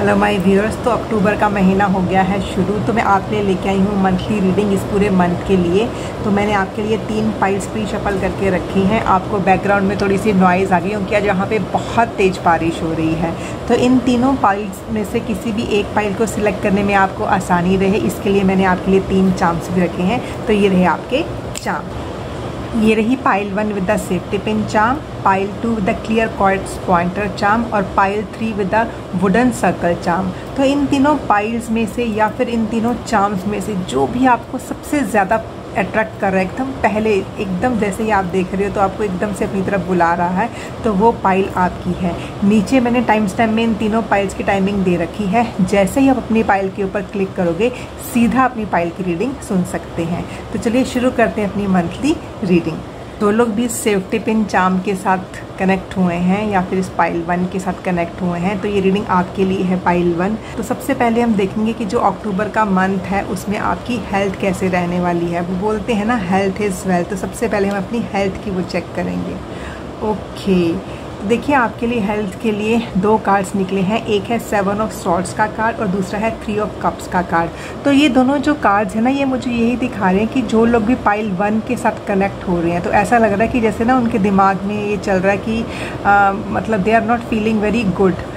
Hello my viewers. तो अक्टूबर का महीना हो गया है शुरू, तो मैं आपके लिए लेके आई हूँ मंथली रीडिंग इस पूरे मंथ के लिए। तो मैंने आपके लिए 3 फाइल्स प्री शफल करके रखी हैं। आपको बैकग्राउंड में थोड़ी सी नॉइज़ आ गई क्योंकि आज यहाँ पे बहुत तेज़ बारिश हो रही है। तो इन तीनों फाइल्स में से किसी भी एक फाइल को सिलेक्ट करने में आपको आसानी रहे, इसके लिए मैंने आपके लिए 3 चार्म्स भी रखे हैं। तो ये रहे आपके चार्म। ये रही pile 1 with the safety pin charm, pile 2 with the clear quartz pointer charm और pile 3 with the wooden circle charm. तो इन तीनों पाइल्स में से या फिर इन तीनों चार्म्स में से जो भी आपको सबसे ज़्यादा अट्रैक्ट कर रहा है, एकदम पहले, एकदम जैसे ही आप देख रहे हो तो आपको एकदम से अपनी तरफ बुला रहा है, तो वो पाइल आपकी है। नीचे मैंने टाइम स्टैम्प में इन तीनों पाइल्स की टाइमिंग दे रखी है। जैसे ही आप अपनी पाइल के ऊपर क्लिक करोगे सीधा अपनी पाइल की रीडिंग सुन सकते हैं। तो चलिए शुरू करते हैं अपनी मंथली रीडिंग। तो लोग भी सेफ्टी पिन चार्म के साथ कनेक्ट हुए हैं या फिर इस पाइल 1 के साथ कनेक्ट हुए हैं, तो ये रीडिंग आपके लिए है पाइल 1। तो सबसे पहले हम देखेंगे कि जो अक्टूबर का मंथ है उसमें आपकी हेल्थ कैसे रहने वाली है। वो बोलते हैं ना, हेल्थ इज़ वेल्थ। तो सबसे पहले हम अपनी हेल्थ की वो चेक करेंगे। ओके, देखिए आपके लिए हेल्थ के लिए 2 कार्ड्स निकले हैं। एक है 7 ऑफ सॉर्ड्स का कार्ड और दूसरा है 3 ऑफ कप्स का कार्ड। तो ये दोनों जो कार्ड्स हैं ना, ये मुझे यही दिखा रहे हैं कि जो लोग भी पाइल 1 के साथ कनेक्ट हो रहे हैं, तो ऐसा लग रहा है कि जैसे ना उनके दिमाग में ये चल रहा है कि मतलब they are not feeling very good,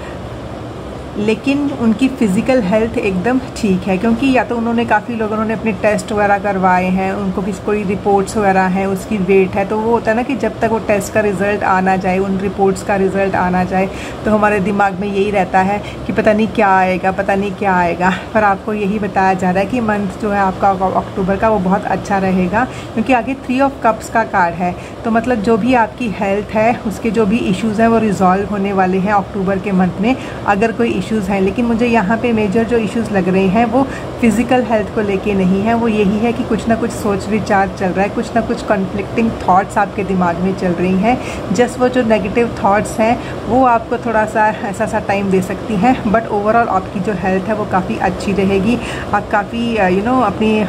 लेकिन उनकी फ़िज़िकल हेल्थ एकदम ठीक है। क्योंकि या तो काफ़ी लोगों ने अपने टेस्ट वगैरह करवाए हैं, उनको कोई रिपोर्ट्स वगैरह हैं, उसकी वेट है। तो वो होता है ना कि जब तक वो टेस्ट का रिज़ल्ट आना जाए, उन रिपोर्ट्स का रिज़ल्ट आना जाए, तो हमारे दिमाग में यही रहता है कि पता नहीं क्या आएगा, पता नहीं क्या आएगा। पर आपको यही बताया जा रहा है कि मंथ जो है आपका अक्टूबर का वो बहुत अच्छा रहेगा, क्योंकि आगे 3 ऑफ कप्स का कार्ड है। तो मतलब जो भी आपकी हेल्थ है उसके जो भी इश्यूज़ हैं वो रिजॉल्व होने वाले हैं अक्टूबर के मंथ में, अगर कोई इश्यूज़ हैं। लेकिन मुझे यहाँ पे मेजर जो इश्यूज़ लग रहे हैं वो फिज़िकल हेल्थ को लेके नहीं है। वो यही है कि कुछ ना कुछ सोच विचार चल रहा है, कुछ ना कुछ कॉन्फ्लिक्टिंग थॉट्स आपके दिमाग में चल रही हैं। जस्ट वो जो नेगेटिव थॉट्स हैं वो आपको थोड़ा सा ऐसा सा टाइम दे सकती हैं, बट ओवरऑल आपकी जो हेल्थ है वो काफ़ी अच्छी रहेगी। आप काफ़ी अपनी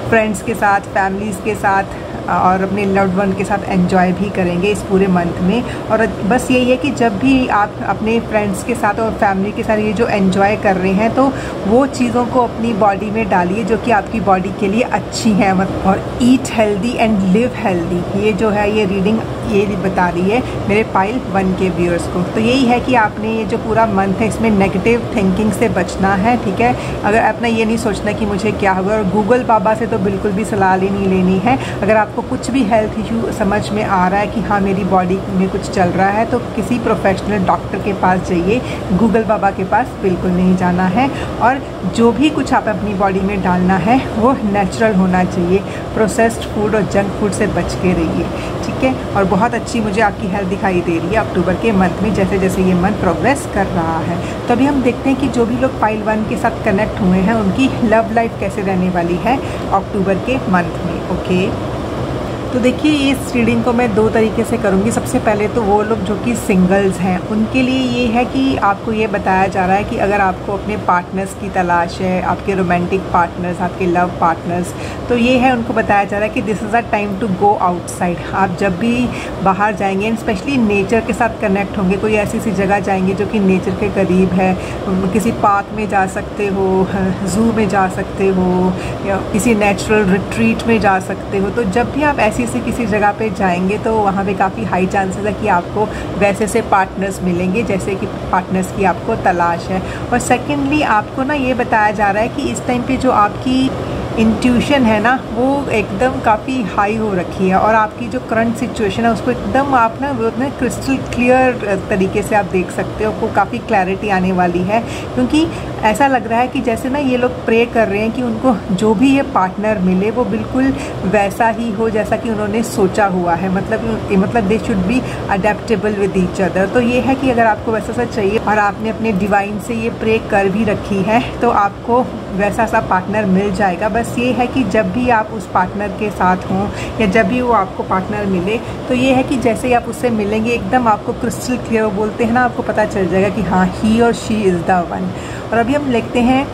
फ्रेंड्स के साथ, फैमिलीज़ के साथ और अपने लव्ड वन के साथ एंजॉय भी करेंगे इस पूरे मंथ में। और बस यही है कि जब भी आप अपने फ्रेंड्स के साथ और फैमिली के साथ ये जो एंजॉय कर रहे हैं, तो वो चीज़ों को अपनी बॉडी में डालिए जो कि आपकी बॉडी के लिए अच्छी हैं। और eat healthy and live healthy, ये जो है ये रीडिंग ये बता रही है मेरे पाइल 1 के व्यूअर्स को। तो यही है कि आपने ये जो पूरा मंथ है इसमें नेगेटिव थिंकिंग से बचना है, ठीक है। अगर आपने ये नहीं सोचना कि मुझे क्या होगा, और गूगल बाबा से तो बिल्कुल भी सलाह नहीं लेनी है। अगर आपको कुछ भी हेल्थ इशू समझ में आ रहा है कि हाँ मेरी बॉडी में कुछ चल रहा है, तो किसी प्रोफेशनल डॉक्टर के पास जाइए, गूगल बाबा के पास बिल्कुल नहीं जाना है। और जो भी कुछ आप अपनी बॉडी में डालना है वो नेचुरल होना चाहिए। प्रोसेस्ड फूड और जंक फूड से बच के रहिए, ठीक है। और बहुत अच्छी मुझे आपकी हेल्थ दिखाई दे रही है अक्टूबर के मंथ में, जैसे जैसे ये मंथ प्रोग्रेस कर रहा है। तो अभी हम देखते हैं कि जो भी लोग पाइल 1 के साथ कनेक्ट हुए हैं उनकी लव लाइफ कैसे रहने वाली है अक्टूबर के मंथ में। ओके, तो देखिए इस रीडिंग को मैं 2 तरीके से करूँगी। सबसे पहले तो वो लोग जो कि सिंगल्स हैं उनके लिए ये है कि आपको ये बताया जा रहा है कि अगर आपको अपने पार्टनर्स की तलाश है, आपके रोमांटिक पार्टनर्स, आपके लव पार्टनर्स, तो ये है उनको बताया जा रहा है कि this is a time to go outside. आप जब भी बाहर जाएंगे, स्पेशली नेचर के साथ कनेक्ट होंगे, कोई ऐसी सी जगह जाएंगे जो कि नेचर के करीब है, किसी पार्क में जा सकते हो, ज़ू में जा सकते हो, या किसी नेचुरल रिट्रीट में जा सकते हो। तो जब भी आप ऐसी से किसी जगह पे जाएंगे तो वहाँ पे काफ़ी हाई चांसेस है कि आपको वैसे से पार्टनर्स मिलेंगे जैसे कि पार्टनर्स की आपको तलाश है। और सेकेंडली आपको ना ये बताया जा रहा है कि इस टाइम पे जो आपकी इंट्यूशन है ना वो एकदम काफ़ी हाई हो रखी है, और आपकी जो करंट सिचुएशन है उसको एकदम आप ना वो क्रिस्टल क्लियर तरीके से आप देख सकते हो। आपको काफ़ी क्लैरिटी आने वाली है, क्योंकि ऐसा लग रहा है कि जैसे ना ये लोग प्रे कर रहे हैं कि उनको जो भी ये पार्टनर मिले वो बिल्कुल वैसा ही हो जैसा कि उन्होंने सोचा हुआ है। मतलब they should be adaptable with each other. तो ये है कि अगर आपको वैसा सा चाहिए और आपने अपने डिवाइन से ये प्रे कर भी रखी है तो आपको वैसा सा पार्टनर मिल जाएगा। बस ये है कि जब भी आप उस पार्टनर के साथ हों या जब भी वो आपको पार्टनर मिले, तो ये है कि जैसे ही आप उससे मिलेंगे एकदम आपको क्रिस्टल क्लियर बोलते हैं ना, आपको पता चल जाएगा कि हाँ ही और शी इज़ द वन। और अभी हम लिखते हैं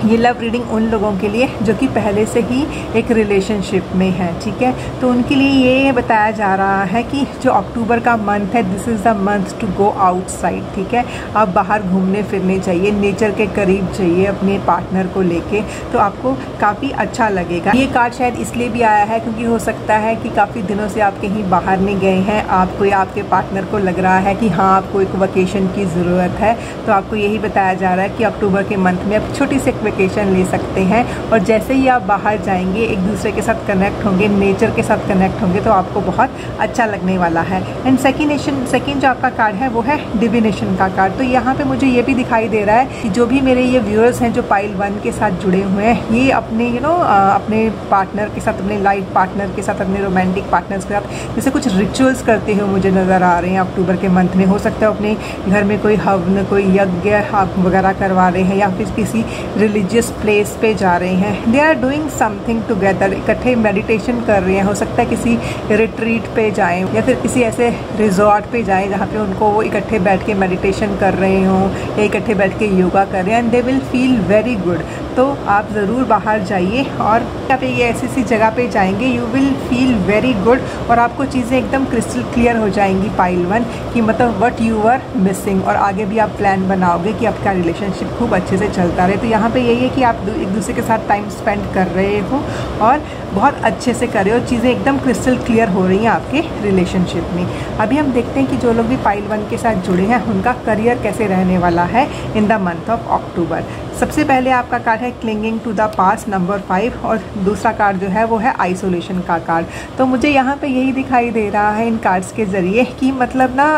ये लव रीडिंग उन लोगों के लिए जो कि पहले से ही एक रिलेशनशिप में है, ठीक है। तो उनके लिए ये बताया जा रहा है कि जो अक्टूबर का मंथ है, this is the month to go outside, ठीक है। आप बाहर घूमने फिरने चाहिए, नेचर के करीब चाहिए अपने पार्टनर को लेके, तो आपको काफ़ी अच्छा लगेगा। ये कार्ड शायद इसलिए भी आया है क्योंकि हो सकता है कि काफ़ी दिनों से आप कहीं बाहर नहीं गए हैं, आपको या आपके पार्टनर को लग रहा है कि हाँ आपको एक वेकेशन की ज़रूरत है। तो आपको यही बताया जा रहा है कि अक्टूबर के मंथ में आप छोटी सी वेकेशन ले सकते हैं, और जैसे ही आप बाहर जाएंगे, एक दूसरे के साथ कनेक्ट होंगे, नेचर के साथ कनेक्ट होंगे, तो आपको बहुत अच्छा लगने वाला है। एंड सेकेंड जो आपका कार्ड है वो है डिविनेशन का कार्ड। तो यहाँ पे मुझे ये भी दिखाई दे रहा है कि जो भी मेरे ये व्यूअर्स हैं जो पाइल 1 के साथ जुड़े हुए हैं, ये अपने अपने पार्टनर के साथ, अपने लाइफ पार्टनर के साथ, अपने रोमांटिक पार्टनर्स के साथ जैसे कुछ रिचुअल्स करते हुए मुझे नज़र आ रहे हैं अक्टूबर के मंथ में। हो सकता है अपने घर में कोई हवन, कोई यज्ञ वगैरह करवा रहे हैं, या फिर किसी रिलीजियस प्लेस पे जा रहे हैं। They are doing something together, इकट्ठे मेडिटेशन कर रहे हैं। हो सकता है किसी रिट्रीट पे जाएं, या फिर किसी ऐसे रिजॉर्ट पे जाएं जहाँ पे उनको वो इकट्ठे बैठ के मेडिटेशन कर रहे हों, या इकट्ठे बैठ के योगा कर रहे हैं, and they will feel very good. तो आप ज़रूर बाहर जाइए, और यहाँ पे ये ऐसी जगह पे जाएंगे, you will feel very good, और आपको चीज़ें एकदम क्रिस्टल क्लियर हो जाएंगी पाइल 1 कि मतलब व्हाट यू आर मिसिंग, और आगे भी आप प्लान बनाओगे कि आपका रिलेशनशिप खूब अच्छे से चलता रहे। तो यहाँ पे यही है कि आप एक दूसरे के साथ टाइम स्पेंड कर रहे हो और बहुत अच्छे से कर रहे हो, चीज़ें एकदम क्रिस्टल क्लियर हो रही हैं आपके रिलेशनशिप में। अभी हम देखते हैं कि जो लोग भी पाइल 1 के साथ जुड़े हैं उनका करियर कैसे रहने वाला है in the month of October. सबसे पहले आपका कार्ड है clinging to the past number 5, और दूसरा कार्ड जो है वो है आइसोलेशन का कार्ड। तो मुझे यहाँ पे यही दिखाई दे रहा है इन कार्ड्स के ज़रिए कि मतलब ना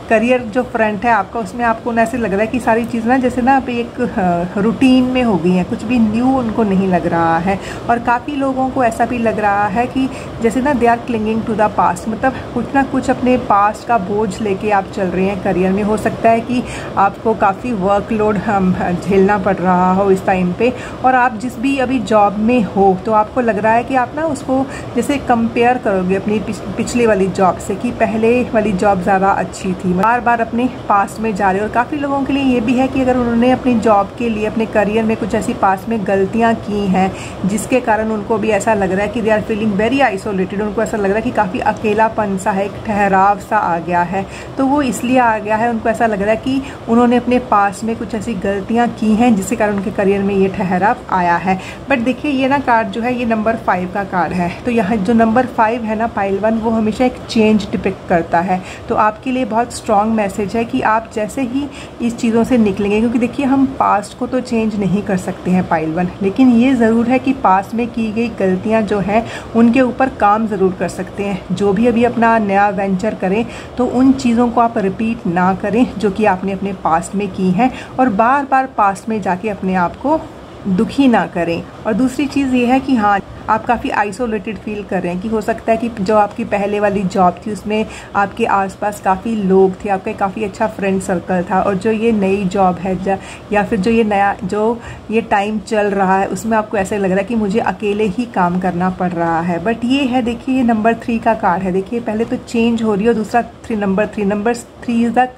करियर जो फ्रंट है आपका, उसमें आपको ना ऐसे लग रहा है कि सारी चीज़ ना जैसे ना अभी एक रूटीन में हो गई हैं, कुछ भी न्यू उनको नहीं लग रहा है। और काफ़ी लोगों को ऐसा भी लग रहा है कि जैसे ना they are clinging to the past, मतलब कुछ ना कुछ अपने पास्ट का बोझ लेके आप चल रहे हैं करियर में। हो सकता है कि आपको काफ़ी वर्कलोड झेलना पड़ रहा हो इस टाइम पे, और आप जिस भी अभी जॉब में हो तो आपको लग रहा है कि आप ना उसको जैसे कंपेयर करोगे अपनी पिछले वाली जॉब से कि पहले वाली जॉब ज़्यादा अच्छी थी, बार बार अपने पास्ट में जा रहे हो। और काफ़ी लोगों के लिए ये भी है कि अगर उन्होंने अपनी जॉब के लिए, अपने करियर में कुछ ऐसी पास्ट में गलतियाँ की हैं जिसके कारण उनको भी ऐसा लग रहा है कि they are feeling very isolated, उनको ऐसा लग रहा है कि काफ़ी अकेलापन सा है, एक ठहराव सा आ गया है। तो वो इसलिए आ गया है, उनको ऐसा लग रहा है कि उन्होंने अपने पास्ट में कुछ ऐसी गलतियाँ की हैं जिसके कारण उनके करियर में ये ठहराव आया है। बट देखिए ये ना कार्ड जो है ये नंबर 5 का कार्ड है। तो यहाँ जो नंबर 5 है ना पाइल 1, वो हमेशा एक चेंज डिपिक्ट करता है। तो आपके लिए बहुत स्ट्रॉन्ग मैसेज है कि आप जैसे ही इस चीज़ों से निकलेंगे, क्योंकि देखिए हम पास्ट को तो चेंज नहीं कर सकते हैं पाइल 1, लेकिन ये ज़रूर है कि पास्ट में की गई गलतियाँ जो हैं उनके ऊपर काम ज़रूर कर सकते हैं। जो भी अभी अपना नया वेंचर करें तो उन चीज़ों को आप रिपीट ना करें जो कि आपने अपने पास्ट में की हैं, और बार बार पास्ट में जाके अपने आप को दुखी ना करें। और दूसरी चीज़ ये है कि हाँ आप काफ़ी आइसोलेटेड फील कर रहे हैं, कि हो सकता है कि जो आपकी पहले वाली जॉब थी उसमें आपके आसपास काफ़ी लोग थे, आपका काफ़ी अच्छा फ्रेंड सर्कल था, और जो ये नई जॉब है या फिर जो ये नया जो ये टाइम चल रहा है उसमें आपको ऐसा लग रहा है कि मुझे अकेले ही काम करना पड़ रहा है। बट ये है, देखिए ये नंबर 3 का कार्ड है। देखिए पहले तो चेंज हो रही है, और दूसरा number 3 is the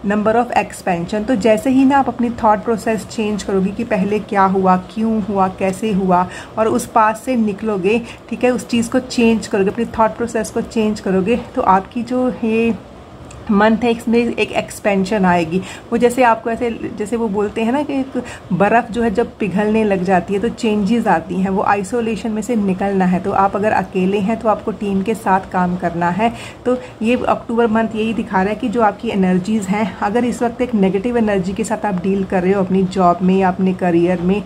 number of expansion. तो जैसे ही ना आप अपनी थॉट प्रोसेस चेंज करोगे कि पहले क्या हुआ, क्यों हुआ, कैसे हुआ, और उस पास से निकलोगे, ठीक है, उस चीज़ को चेंज करोगे, अपनी थॉट प्रोसेस को चेंज करोगे, तो आपकी जो ये मंथ है इसमें एक एक्सपेंशन आएगी। वो जैसे आपको ऐसे जैसे वो बोलते हैं ना कि एक बर्फ़ जो है जब पिघलने लग जाती है तो चेंजेस आती हैं, वो आइसोलेशन में से निकलना है। तो आप अगर अकेले हैं तो आपको टीम के साथ काम करना है। तो ये अक्टूबर मंथ यही दिखा रहा है कि जो आपकी एनर्जीज़ हैं, अगर इस वक्त एक नेगेटिव एनर्जी के साथ आप डील कर रहे हो अपनी जॉब में या अपने करियर में,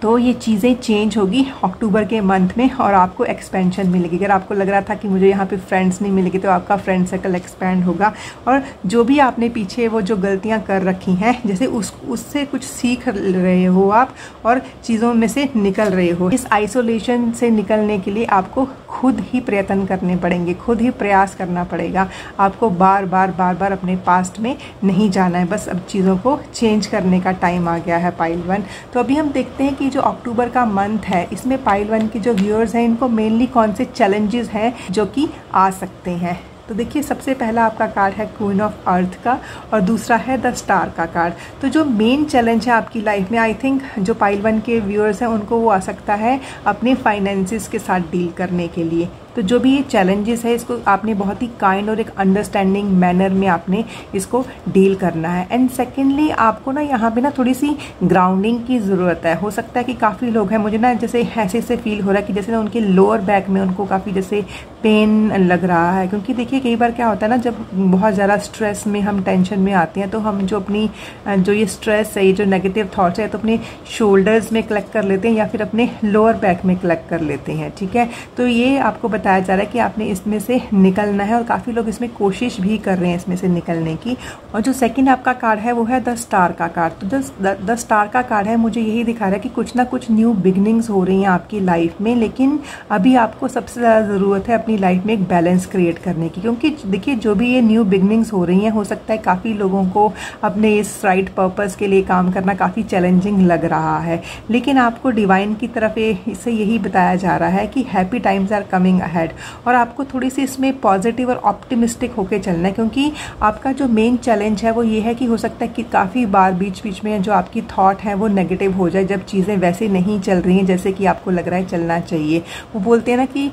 तो ये चीज़ें चेंज होगी अक्टूबर के मंथ में, और आपको एक्सपेंशन मिलेगी। अगर आपको लग रहा था कि मुझे यहाँ पे फ्रेंड्स नहीं मिलेंगे, तो आपका फ्रेंड सर्कल एक्सपैंड होगा, और जो भी आपने पीछे वो जो गलतियाँ कर रखी हैं, जैसे उससे कुछ सीख रहे हो आप और चीज़ों में से निकल रहे हो। इस आइसोलेशन से निकलने के लिए आपको खुद ही प्रयत्न करने पड़ेंगे, खुद ही प्रयास करना पड़ेगा। आपको बार बार अपने पास्ट में नहीं जाना है, बस अब चीज़ों को चेंज करने का टाइम आ गया है पाइल 1। तो अभी हम देखते हैं कि जो अक्टूबर का मंथ है इसमें पाइल 1 के जो व्यूअर्स हैं इनको मेनली कौन से चैलेंजेस हैं जो कि आ सकते हैं। तो देखिए सबसे पहला आपका कार्ड है क्वीन ऑफ अर्थ का और दूसरा है द स्टार का कार्ड। तो जो मेन चैलेंज है आपकी लाइफ में, आई थिंक जो पाइल 1 के व्यूअर्स हैं उनको वो आ सकता है अपने फाइनेंसिस के साथ डील करने के लिए। तो जो भी ये चैलेंजेस है इसको आपने बहुत ही काइंड और एक अंडरस्टैंडिंग मैनर में आपने इसको डील करना है। एंड सेकेंडली आपको ना यहाँ पे ना थोड़ी सी ग्राउंडिंग की ज़रूरत है। हो सकता है कि काफ़ी लोग हैं, मुझे ना जैसे ऐसे से फील हो रहा है कि जैसे ना उनके लोअर बैक में उनको काफ़ी जैसे पेन लग रहा है, क्योंकि देखिए कई बार क्या होता है ना, जब बहुत ज़्यादा स्ट्रेस में हम टेंशन में आते हैं तो हम जो अपनी जो ये स्ट्रेस है, ये जो नेगेटिव थॉट्स है, तो अपने शोल्डर्स में कलेक्ट कर लेते हैं या फिर अपने लोअर बैक में कलेक्ट कर लेते हैं। ठीक है, तो ये आपको बताया जा रहा है कि आपने इसमें से निकलना है और काफ़ी लोग इसमें कोशिश भी कर रहे हैं इसमें से निकलने की। और जो सेकंड आपका कार्ड है वो है द स्टार का कार्ड। तो द स्टार का कार्ड है मुझे यही दिखा रहा है कि कुछ ना कुछ न्यू बिगनिंग्स हो रही हैं आपकी लाइफ में, लेकिन अभी आपको सबसे ज़्यादा ज़रूरत है अपनी लाइफ में एक बैलेंस क्रिएट करने की। क्योंकि देखिए जो भी ये न्यू बिगनिंग्स हो रही हैं, हो सकता है काफ़ी लोगों को अपने इस राइट पर्पस के लिए काम करना काफ़ी चैलेंजिंग लग रहा है, लेकिन आपको डिवाइन की तरफ इससे यही बताया जा रहा है कि happy times are coming ahead और आपको थोड़ी सी इसमें पॉजिटिव और ऑप्टिमिस्टिक होके चलना है। क्योंकि आपका जो मेन चैलेंज है वो ये है कि हो सकता है कि काफ़ी बार बीच बीच में जो आपकी थॉट है वो नेगेटिव हो जाए जब चीज़ें वैसे नहीं चल रही हैं जैसे कि आपको लग रहा है चलना चाहिए। वो बोलते हैं ना कि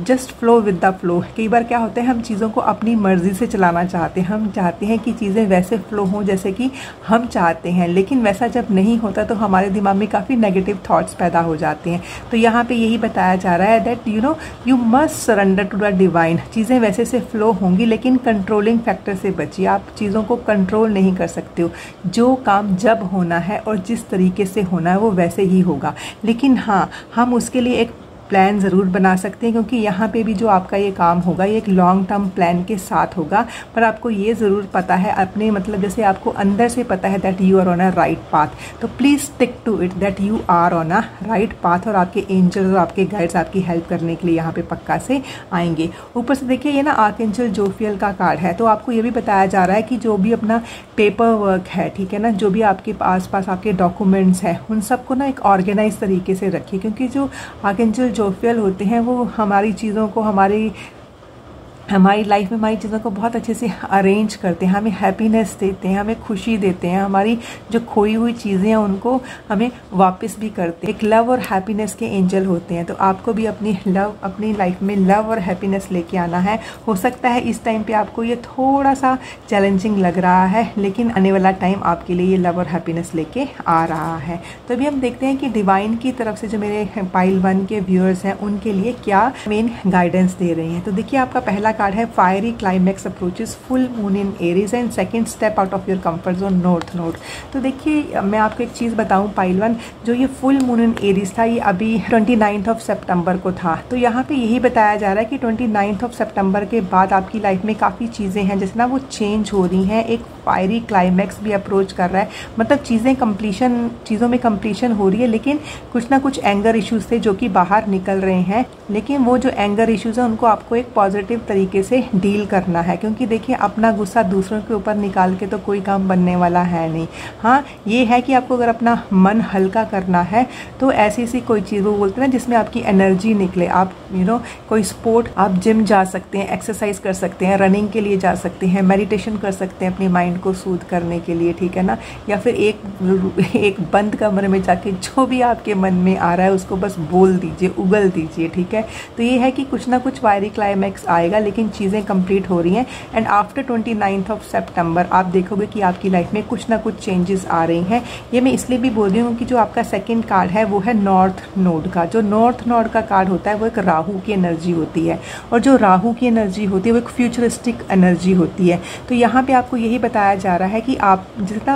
just flow with the flow. कई बार क्या होता है, हम चीज़ों को अपनी मर्जी से चलाना चाहते हैं, हम चाहते हैं कि चीज़ें वैसे फ्लो हों जैसे कि हम चाहते हैं, लेकिन वैसा जब नहीं होता तो हमारे दिमाग में काफ़ी नेगेटिव थॉट्स पैदा हो जाते हैं। तो यहाँ पे यही बताया जा रहा है that you must surrender to the divine. चीज़ें वैसे से फ्लो होंगी लेकिन कंट्रोलिंग फैक्टर से बचिए। आप चीज़ों को कंट्रोल नहीं कर सकते हो। जो काम जब होना है और जिस तरीके से होना है वो वैसे ही होगा, लेकिन हाँ हम उसके लिए एक प्लान ज़रूर बना सकते हैं, क्योंकि यहाँ पे भी जो आपका ये काम होगा ये एक लॉन्ग टर्म प्लान के साथ होगा। पर आपको ये ज़रूर पता है अपने मतलब जैसे आपको अंदर से पता है that you are on a right path, तो please stick to it that you are on a right path. और आपके एंजल्स और आपके गाइड्स आपकी हेल्प करने के लिए यहाँ पे पक्का से आएंगे। ऊपर से देखिए ये ना आर्कएंजल जोफियल का कार्ड है, तो आपको ये भी बताया जा रहा है कि जो भी अपना पेपर वर्क है, ठीक है ना, जो भी आपके आसपास आपके डॉक्यूमेंट्स हैं उन सबको ना एक ऑर्गेनाइज तरीके से रखिए। क्योंकि जो आर्कएंजल जोफियल होते हैं वो हमारी चीज़ों को हमारी लाइफ में हमारी चीज़ों को बहुत अच्छे से अरेंज करते हैं, हमें हैप्पीनेस देते हैं, हमें खुशी देते हैं, हमारी जो खोई हुई चीज़ें हैं उनको हमें वापस भी करते हैं। एक लव और हैप्पीनेस के एंजल होते हैं। तो आपको भी अपनी लाइफ में लव और हैप्पीनेस लेके आना है। हो सकता है इस टाइम पे आपको ये थोड़ा सा चैलेंजिंग लग रहा है, लेकिन आने वाला टाइम आपके लिए ये लव और हैप्पीनेस लेके आ रहा है। तो अभी हम देखते हैं कि डिवाइन की तरफ से जो मेरे पाइल 1 के व्यूअर्स हैं उनके लिए क्या मेन गाइडेंस दे रही हैं। तो देखिए आपका पहला कार्ड है fiery climax approaches full moon in Aries and second step out of your comfort zone north node. तो देखिए मैं आपको एक चीज़ बताऊं पाइल 1, जो ये फुल मून इन एरीज था ये अभी 29 सितंबर को था। तो यहाँ पे यही बताया जा रहा है कि 29 सितंबर के बाद आपकी लाइफ में काफ़ी चीज़ें हैं जैसे ना वो चेंज हो रही हैं। एक फायरी क्लाइमैक्स भी अप्रोच कर रहा है, मतलब चीज़ों में कंप्लीशन हो रही है, लेकिन कुछ ना कुछ एंगर इश्यूज थे जो कि बाहर निकल रहे हैं। लेकिन वो जो एंगर इश्यूज हैं उनको आपको एक पॉजिटिव तरीके से डील करना है, क्योंकि देखिए अपना गुस्सा दूसरों के ऊपर निकाल के तो कोई काम बनने वाला है नहीं। हाँ ये है कि आपको अगर अपना मन हल्का करना है तो ऐसी कोई चीज़ वो बोलते हैं ना जिसमें आपकी एनर्जी निकले, आप कोई स्पोर्ट, आप जिम जा सकते हैं, एक्सरसाइज कर सकते हैं, रनिंग के लिए जा सकते हैं, मेडिटेशन कर सकते हैं अपने माइंड को सूद करने के लिए, ठीक है ना। या फिर एक बंद कमरे में जाके जो भी आपके मन में आ रहा है उसको बस बोल दीजिए, उगल दीजिए, ठीक है। तो ये है कि कुछ ना कुछ फायरी क्लाइमैक्स आएगा, लेकिन चीज़ें कंप्लीट हो रही हैं। एंड आफ्टर 29 सितंबर आप देखोगे कि आपकी लाइफ में कुछ ना कुछ चेंजेस आ रही हैं। ये मैं इसलिए भी बोल रही हूँ कि जो आपका सेकंड कार्ड है वो है नॉर्थ नोड का। जो नॉर्थ नोड का कार्ड होता है वो एक राहु की एनर्जी होती है, और जो राहु की एनर्जी होती है वो एक फ्यूचरिस्टिक एनर्जी होती है। तो यहाँ पे आपको यही बताया जा रहा है कि आप जितना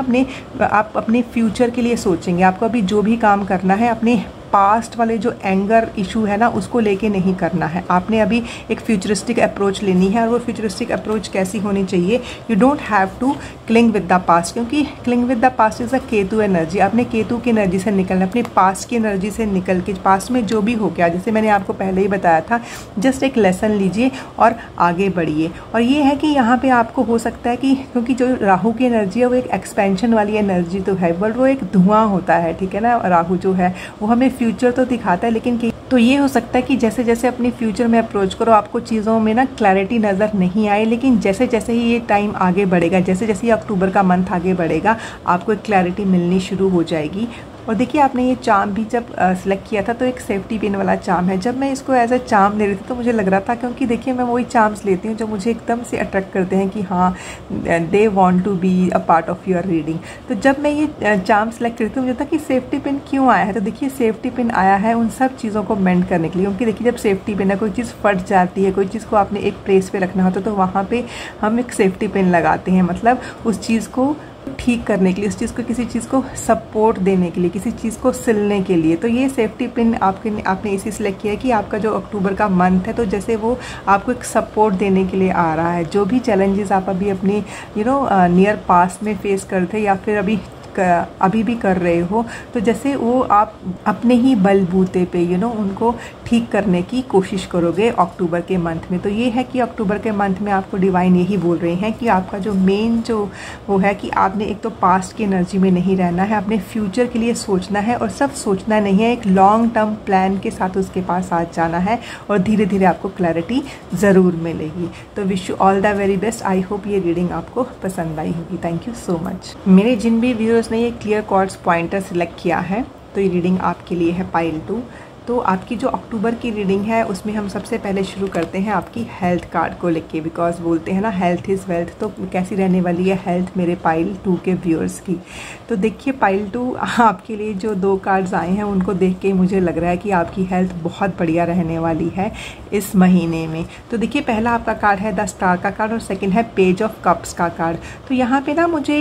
आप अपने फ्यूचर के लिए सोचेंगे, आपको अभी जो भी काम करना है अपने पास्ट वाले जो एंगर इशू है ना उसको लेके नहीं करना है। आपने अभी एक फ्यूचरिस्टिक अप्रोच लेनी है, और वो फ्यूचरिस्टिक अप्रोच कैसी होनी चाहिए, you don't have to cling with the past, क्योंकि cling with the past is a Ketu energy. आपने केतु की एनर्जी से निकलना, अपने पास्ट की एनर्जी से निकल के पास्ट में जो भी हो गया, जैसे मैंने आपको पहले ही बताया था, जस्ट एक लेसन लीजिए और आगे बढ़िए। और ये है कि यहाँ पे आपको हो सकता है कि क्योंकि जो राहु की एनर्जी है वो एक एक्सपेंशन वाली एनर्जी तो है, बट वो एक धुआं होता है, ठीक है ना। राहु जो है वो हमें फ्यूचर तो दिखाता है, लेकिन तो ये हो सकता है कि जैसे जैसे अपने फ्यूचर में अप्रोच करो आपको चीज़ों में ना क्लैरिटी नज़र नहीं आए, लेकिन जैसे जैसे ही ये टाइम आगे बढ़ेगा, जैसे जैसे ये अक्टूबर का मंथ आगे बढ़ेगा, आपको एक क्लैरिटी मिलनी शुरू हो जाएगी। और देखिए आपने ये चार्म भी जब सिलेक्ट किया था तो एक सेफ्टी पिन वाला चार्म है। जब मैं इसको एज अ चार्म ले रही थी तो मुझे लग रहा था, क्योंकि देखिए मैं वही चार्म्स लेती हूँ जो मुझे एकदम से अट्रैक्ट करते हैं कि हाँ they want to be a part of your reading. तो जब मैं ये चार्म सेलेक्ट करती हूँ मुझे था कि सेफ्टी पिन क्यों आया है। तो देखिए सेफ्टी पिन आया है उन सब चीज़ों को मेंट करने के लिए, क्योंकि देखिए जब सेफ्टी पिन है, कोई चीज़ फट जाती है, कोई चीज़ को आपने एक प्लेस पे रखना होता है तो वहाँ पे हम एक सेफ्टी पिन लगाते हैं, मतलब उस चीज़ को ठीक करने के लिए, उस चीज़ को, किसी चीज़ को सपोर्ट देने के लिए, किसी चीज़ को सिलने के लिए। तो ये सेफ्टी पिन आपने इसी सिलेक्ट किया है कि आपका जो अक्टूबर का मंथ है तो जैसे वो आपको एक सपोर्ट देने के लिए आ रहा है। जो भी चैलेंजेस आप अभी अपनी नियर पास्ट में फेस करते या फिर अभी भी कर रहे हो, तो जैसे वो आप अपने ही बलबूते पे उनको ठीक करने की कोशिश करोगे अक्टूबर के मंथ में। तो ये है कि अक्टूबर के मंथ में आपको डिवाइन यही बोल रहे हैं कि आपका जो मेन जो वो है कि आपने एक तो पास्ट की एनर्जी में नहीं रहना है, अपने फ्यूचर के लिए सोचना है, और सब सोचना नहीं है, एक लॉन्ग टर्म प्लान के साथ उसके पास आ जाना है और धीरे धीरे आपको क्लैरिटी ज़रूर मिलेगी। तो wish you all the very best. I hope ये रीडिंग आपको पसंद आई होगी। Thank you so much. मेरे जिन भी व्यूअर्स ने ये क्लियर क्वार्ट्ज पॉइंटर सिलेक्ट किया है तो ये रीडिंग आपके लिए है पाइल 2। तो आपकी जो अक्टूबर की रीडिंग है उसमें हम सबसे पहले शुरू करते हैं आपकी हेल्थ कार्ड को लेके, बिकॉज बोलते हैं ना हेल्थ इज़ वेल्थ। तो कैसी रहने वाली है हेल्थ मेरे पाइल 2 के व्यूअर्स की। तो देखिए पाइल 2 आपके लिए जो 2 कार्ड्स आए हैं उनको देख के मुझे लग रहा है कि आपकी हेल्थ बहुत बढ़िया रहने वाली है इस महीने में। तो देखिए पहला आपका कार्ड है द स्टार का कार्ड और सेकेंड है पेज ऑफ कप्स का कार्ड। तो यहाँ पे ना मुझे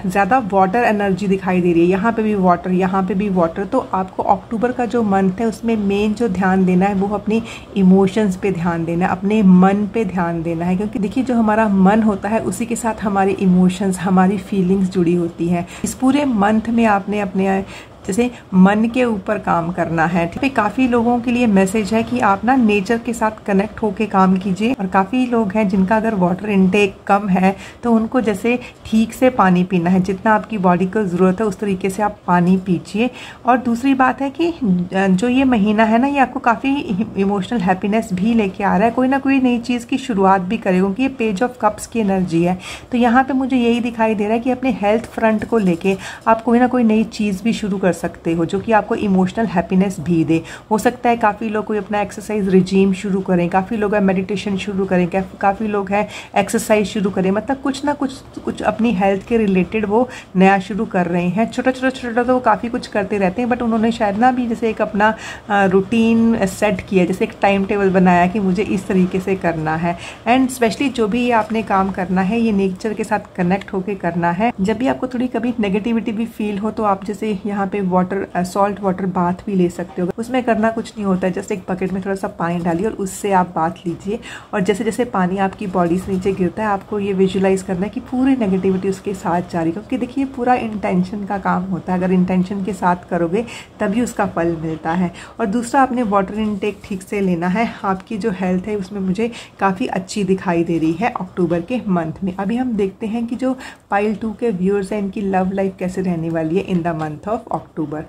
ज़्यादा वाटर एनर्जी दिखाई दे रही है, यहाँ पे भी वाटर, यहाँ पे भी वाटर। तो आपको अक्टूबर का जो मंथ है उसमें मेन जो ध्यान देना है वो अपने इमोशंस पे ध्यान देना है, अपने मन पे ध्यान देना है, क्योंकि देखिए जो हमारा मन होता है उसी के साथ हमारे इमोशंस, हमारी फीलिंग्स जुड़ी होती हैं। इस पूरे मंथ में आपने अपने जैसे मन के ऊपर काम करना है। ठीक है, काफ़ी लोगों के लिए मैसेज है कि आप ना नेचर के साथ कनेक्ट होके काम कीजिए, और काफ़ी लोग हैं जिनका अगर वाटर इनटेक कम है तो उनको जैसे ठीक से पानी पीना है, जितना आपकी बॉडी को ज़रूरत है उस तरीके से आप पानी पीजिए। और दूसरी बात है कि जो ये महीना है ना ये आपको काफ़ी इमोशनल हैप्पीनेस भी लेके आ रहा है, कोई ना कोई नई चीज़ की शुरुआत भी करेगा, क्योंकि ये पेज ऑफ कप्स की एनर्जी है। तो यहाँ पर मुझे यही दिखाई दे रहा है कि अपने हेल्थ फ्रंट को लेके आप कोई ना कोई नई चीज़ भी शुरू कर सकते हो जो कि आपको इमोशनल हैप्पीनेस भी दे। हो सकता है काफ़ी लोग कोई अपना एक्सरसाइज रिजीम शुरू करें, काफ़ी लोग है मेडिटेशन शुरू करें, काफ़ी लोग हैं एक्सरसाइज शुरू करें, मतलब कुछ ना कुछ अपनी हेल्थ के रिलेटेड वो नया शुरू कर रहे हैं। छोटा तो वो काफ़ी कुछ करते रहते हैं, बट उन्होंने शायद ना भी जैसे एक अपना रूटीन सेट किया, जैसे एक टाइम टेबल बनाया कि मुझे इस तरीके से करना है। एंड स्पेशली जो भी ये आपने काम करना है ये नेचर के साथ कनेक्ट होकर करना है। जब भी आपको थोड़ी कभी नेगेटिविटी भी फील हो तो आप जैसे यहाँ पे सॉल्ट वाटर बाथ भी ले सकते हो। उसमें करना कुछ नहीं होता है, जस्ट एक बकेट में थोड़ा सा पानी डालिए और उससे आप बाथ लीजिए, और जैसे जैसे पानी आपकी बॉडी से नीचे गिरता है आपको ये विजुलाइज करना है कि पूरी नेगेटिविटी उसके साथ जा रही है, क्योंकि देखिए पूरा इंटेंशन का काम होता है। अगर इंटेंशन के साथ करोगे तभी उसका फल मिलता है। और दूसरा आपने वाटर इनटेक ठीक से लेना है। आपकी जो हेल्थ है उसमें मुझे काफ़ी अच्छी दिखाई दे रही है अक्टूबर के मंथ में। अभी हम देखते हैं कि जो पाइल 2 के व्यूअर्स हैं इनकी लव लाइफ कैसे रहने वाली है in the month of October.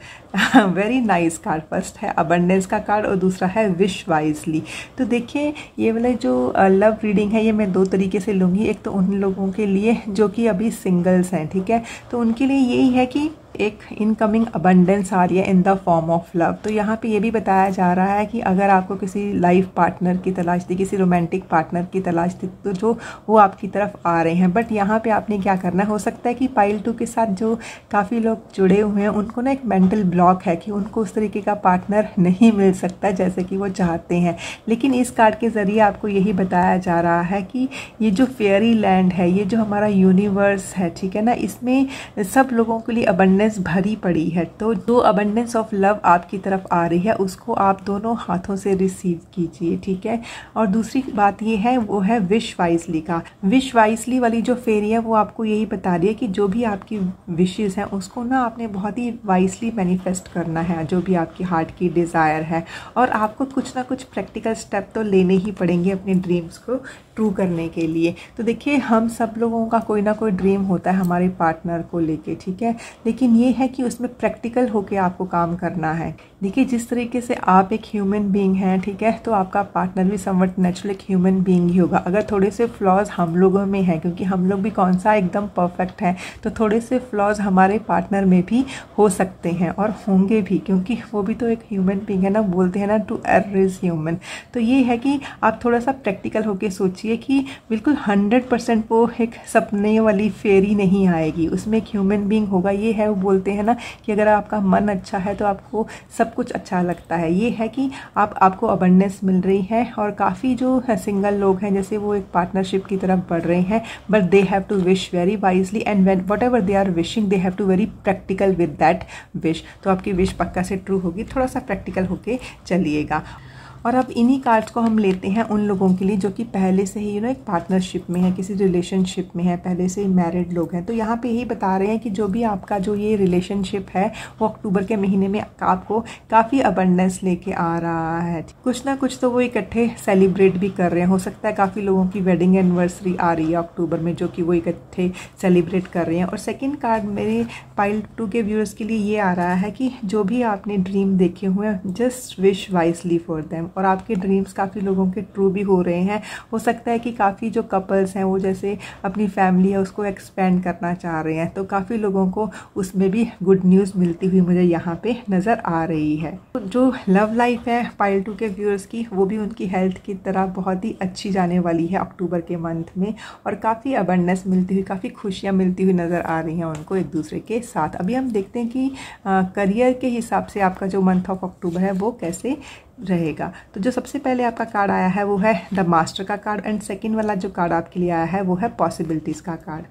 Very nice card. First है अबंडेंस का कार्ड और दूसरा है विश वाइजली। तो देखिए ये वाला जो लव रीडिंग है ये मैं 2 तरीके से लूँगी। एक तो उन लोगों के लिए जो कि अभी सिंगल्स हैं, ठीक है, तो उनके लिए यही है कि एक इनकमिंग अबंडेंस आ रही है in the form of love. तो यहाँ पे ये भी बताया जा रहा है कि अगर आपको किसी लाइफ पार्टनर की तलाश थी, किसी रोमांटिक पार्टनर की तलाश थी, तो जो वो आपकी तरफ आ रहे हैं। बट यहाँ पे आपने क्या करना है, हो सकता है कि पाइल 2 के साथ जो काफ़ी लोग जुड़े हुए हैं उनको ना एक मेंटल ब्लॉक है कि उनको उस तरीके का पार्टनर नहीं मिल सकता जैसे कि वो चाहते हैं। लेकिन इस कार्ड के ज़रिए आपको यही बताया जा रहा है कि ये जो फेयरी लैंड है, ये जो हमारा यूनिवर्स है, ठीक है ना, इसमें सब लोगों के लिए अबंडेंस भरी पड़ी है। तो जो अबंडेंस ऑफ लव आपकी तरफ आ रही है उसको आप दोनों हाथों से रिसीव कीजिए, ठीक है। और दूसरी बात ये है वो है विश वाइजली का। विश वाइजली वाली जो फेरी है वो आपको यही बता रही है कि जो भी आपकी विशेस हैं उसको ना आपने बहुत ही वाइजली मैनिफेस्ट करना है, जो भी आपकी हार्ट की डिज़ायर है। और आपको कुछ ना कुछ प्रैक्टिकल स्टेप तो लेने ही पड़ेंगे अपने ड्रीम्स को ट्रू करने के लिए। तो देखिए हम सब लोगों का कोई ना कोई ड्रीम होता है हमारे पार्टनर को लेके, ठीक है, लेकिन ये है कि उसमें प्रैक्टिकल होके आपको काम करना है देखिए, जिस तरीके से आप एक ह्यूमन बीइंग हैं, ठीक है, तो आपका पार्टनर भी समवट नेचुरल एक ह्यूमन बीइंग ही होगा। अगर थोड़े से फ्लॉज हम लोगों में हैं, क्योंकि हम लोग भी कौन सा एकदम परफेक्ट है, तो थोड़े से फ्लॉज हमारे पार्टनर में भी हो सकते हैं और होंगे भी, क्योंकि वो भी तो एक ह्यूमन बीइंग है ना। बोलते हैं ना, टू एरर इज ह्यूमन। तो ये है कि आप थोड़ा सा प्रैक्टिकल होकर सोचिए कि बिल्कुल 100% वो एक सपने वाली फेरी नहीं आएगी, उसमें एक ह्यूमन बीइंग होगा। ये है, वो बोलते हैं ना कि अगर आपका मन अच्छा है तो आपको सब कुछ अच्छा लगता है। ये है कि आपको अबंडेंस मिल रही है, और काफ़ी जो सिंगल लोग हैं जैसे वो एक पार्टनरशिप की तरफ बढ़ रहे हैं, but they have to wish very wisely, and when whatever they are wishing they have to very practical with that wish. तो आपकी विश पक्का से ट्रू होगी, थोड़ा सा प्रैक्टिकल होके चलिएगा। और अब इन्हीं कार्ड्स को हम लेते हैं उन लोगों के लिए जो कि पहले से ही एक पार्टनरशिप में है, किसी रिलेशनशिप में है, पहले से ही मैरिड लोग हैं। तो यहाँ पे यही बता रहे हैं कि जो भी आपका जो ये रिलेशनशिप है वो अक्टूबर के महीने में आपको काफ़ी अबंडेंस लेके आ रहा है। कुछ ना कुछ तो वो इकट्ठे सेलिब्रेट भी कर रहे हैं। हो सकता है काफ़ी लोगों की वेडिंग एनिवर्सरी आ रही है अक्टूबर में, जो कि वो इकट्ठे सेलिब्रेट कर रहे हैं। और सेकेंड कार्ड मेरे पाइल 2 के व्यूअर्स के लिए ये आ रहा है कि जो भी आपने ड्रीम देखे हुए हैं, just wish wisely for them. और आपके ड्रीम्स काफ़ी लोगों के ट्रू भी हो रहे हैं। हो सकता है कि काफ़ी जो कपल्स हैं वो जैसे अपनी फैमिली है उसको एक्सपेंड करना चाह रहे हैं, तो काफ़ी लोगों को उसमें भी गुड न्यूज़ मिलती हुई मुझे यहाँ पे नज़र आ रही है। तो जो लव लाइफ है पाइल 2 के व्यूअर्स की, वो भी उनकी हेल्थ की तरह बहुत ही अच्छी जाने वाली है अक्टूबर के मंथ में, और काफ़ी अबंडेंस मिलती हुई, काफ़ी खुशियाँ मिलती हुई नज़र आ रही हैं उनको एक दूसरे के साथ। अभी हम देखते हैं कि करियर के हिसाब से आपका जो मंथ ऑफ अक्टूबर है वो कैसे रहेगा। तो जो सबसे पहले आपका कार्ड आया है वो है द मास्टर का कार्ड, एंड सेकंड वाला जो कार्ड आपके लिए आया है वो है पॉसिबिलिटीज़ का कार्ड।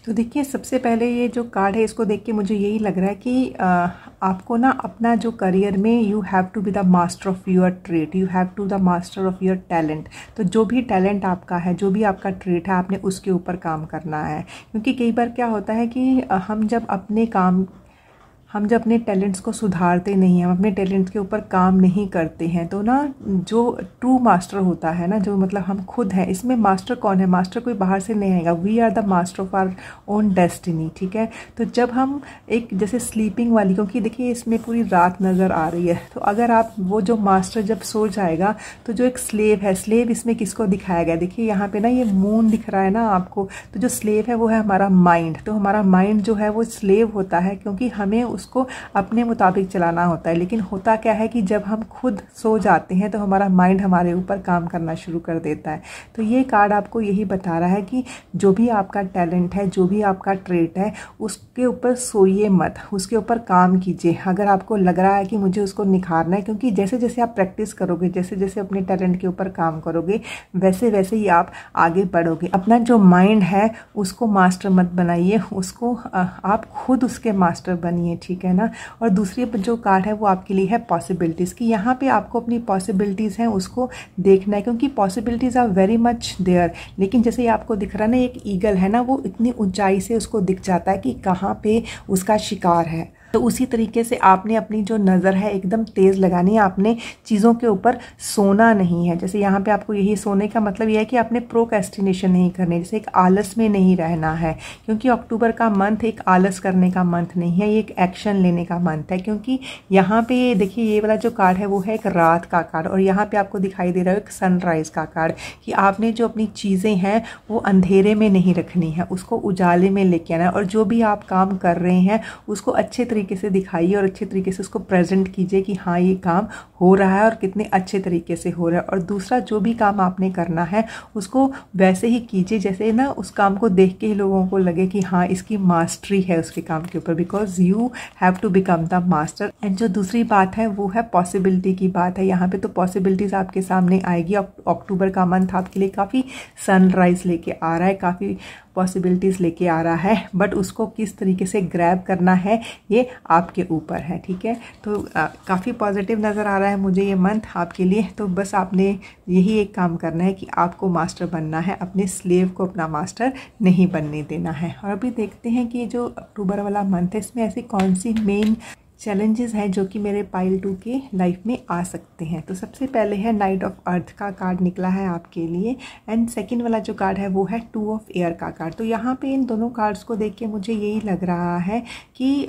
तो देखिए, सबसे पहले ये जो कार्ड है इसको देख के मुझे यही लग रहा है कि आपको ना अपना जो करियर में you have to be the master of your trade, you have to the master of your talent. तो जो भी टैलेंट आपका है, जो भी आपका ट्रेड है, आपने उसके ऊपर काम करना है। क्योंकि कई बार क्या होता है कि हम जब अपने टैलेंट्स को सुधारते नहीं हैं, हम अपने टैलेंट्स के ऊपर काम नहीं करते हैं, तो ना जो ट्रू मास्टर होता है ना, जो मतलब हम खुद हैं, इसमें मास्टर कौन है? मास्टर कोई बाहर से नहीं आएगा। We are the master of our own destiny, ठीक है। तो जब हम एक जैसे स्लीपिंग वाली, क्योंकि देखिए इसमें पूरी रात नज़र आ रही है, तो अगर आप वो जो मास्टर जब सो जाएगा तो जो एक स्लेव है, स्लेव इसमें किसको दिखाया गया? देखिए यहाँ पे ना ये मून दिख रहा है ना आपको, तो जो स्लेव है वो है हमारा माइंड। तो हमारा माइंड जो है वो स्लेव होता है, क्योंकि हमें उसको अपने मुताबिक चलाना होता है। लेकिन होता क्या है कि जब हम खुद सो जाते हैं तो हमारा माइंड हमारे ऊपर काम करना शुरू कर देता है। तो ये कार्ड आपको यही बता रहा है कि जो भी आपका टैलेंट है, जो भी आपका ट्रेट है, उसके ऊपर सोइए मत, उसके ऊपर काम कीजिए। अगर आपको लग रहा है कि मुझे उसको निखारना है, क्योंकि जैसे जैसे आप प्रैक्टिस करोगे, जैसे जैसे अपने टैलेंट के ऊपर काम करोगे, वैसे वैसे ही आप आगे बढ़ोगे। अपना जो माइंड है उसको मास्टर मत बनाइए, उसको आप खुद उसके मास्टर बनिए, ठीक है ना। और दूसरी जो कार्ड है वो आपके लिए है पॉसिबिलिटीज़ की। यहाँ पे आपको अपनी पॉसिबिलिटीज़ हैं उसको देखना है, क्योंकि possibilities are very much there. लेकिन जैसे आपको दिख रहा है ना, एक ईगल है ना, वो इतनी ऊंचाई से उसको दिख जाता है कि कहाँ पे उसका शिकार है। तो उसी तरीके से आपने अपनी जो नज़र है एकदम तेज़ लगानी है, आपने चीज़ों के ऊपर सोना नहीं है। जैसे यहाँ पे आपको यही सोने का मतलब यह है कि आपने प्रोक्रेस्टिनेशन नहीं करनी, जैसे एक आलस में नहीं रहना है, क्योंकि अक्टूबर का मंथ एक आलस करने का मंथ नहीं है, ये एक एक्शन लेने का मंथ है। क्योंकि यहाँ पे देखिए ये वाला जो कार्ड है वो है एक रात का कार्ड, और यहाँ पर आपको दिखाई दे रहा है एक सनराइज़ का कार्ड, कि आपने जो अपनी चीज़ें हैं वो अंधेरे में नहीं रखनी है, उसको उजाले में लेके आना है। और जो भी आप काम कर रहे हैं उसको अच्छे तरीके से दिखाइए और अच्छे तरीके से उसको प्रेजेंट कीजिए कि हाँ ये काम हो रहा है और कितने अच्छे तरीके से हो रहा है। और दूसरा, जो भी काम आपने करना है उसको वैसे ही कीजिए जैसे ना उस काम को देख के ही लोगों को लगे कि हाँ इसकी मास्टरी है उसके काम के ऊपर, because you have to become the master. And जो दूसरी बात है वो है पॉसिबिलिटी की बात है। यहाँ पे तो पॉसिबिलिटीज़ आपके सामने आएगी। अक्टूबर का मंथ आपके लिए काफ़ी सनराइज लेके आ रहा है, काफ़ी पॉसिबिलिटीज़ लेके आ रहा है, बट उसको किस तरीके से ग्रैब करना है ये आपके ऊपर है, ठीक है। तो काफ़ी पॉजिटिव नज़र आ रहा है मुझे ये मंथ आपके लिए। तो बस आपने यही एक काम करना है कि आपको मास्टर बनना है, अपने स्लेव को अपना मास्टर नहीं बनने देना है। और अभी देखते हैं कि जो अक्टूबर वाला मंथ है इसमें ऐसी कौन सी मेन चैलेंजेस हैं जो कि मेरे पाइल 2 के लाइफ में आ सकते हैं। तो सबसे पहले है नाइट ऑफ अर्थ का कार्ड निकला है आपके लिए, एंड सेकंड वाला जो कार्ड है वो है 2 ऑफ एयर का कार्ड। तो यहाँ पे इन दोनों कार्ड्स को देख के मुझे यही लग रहा है कि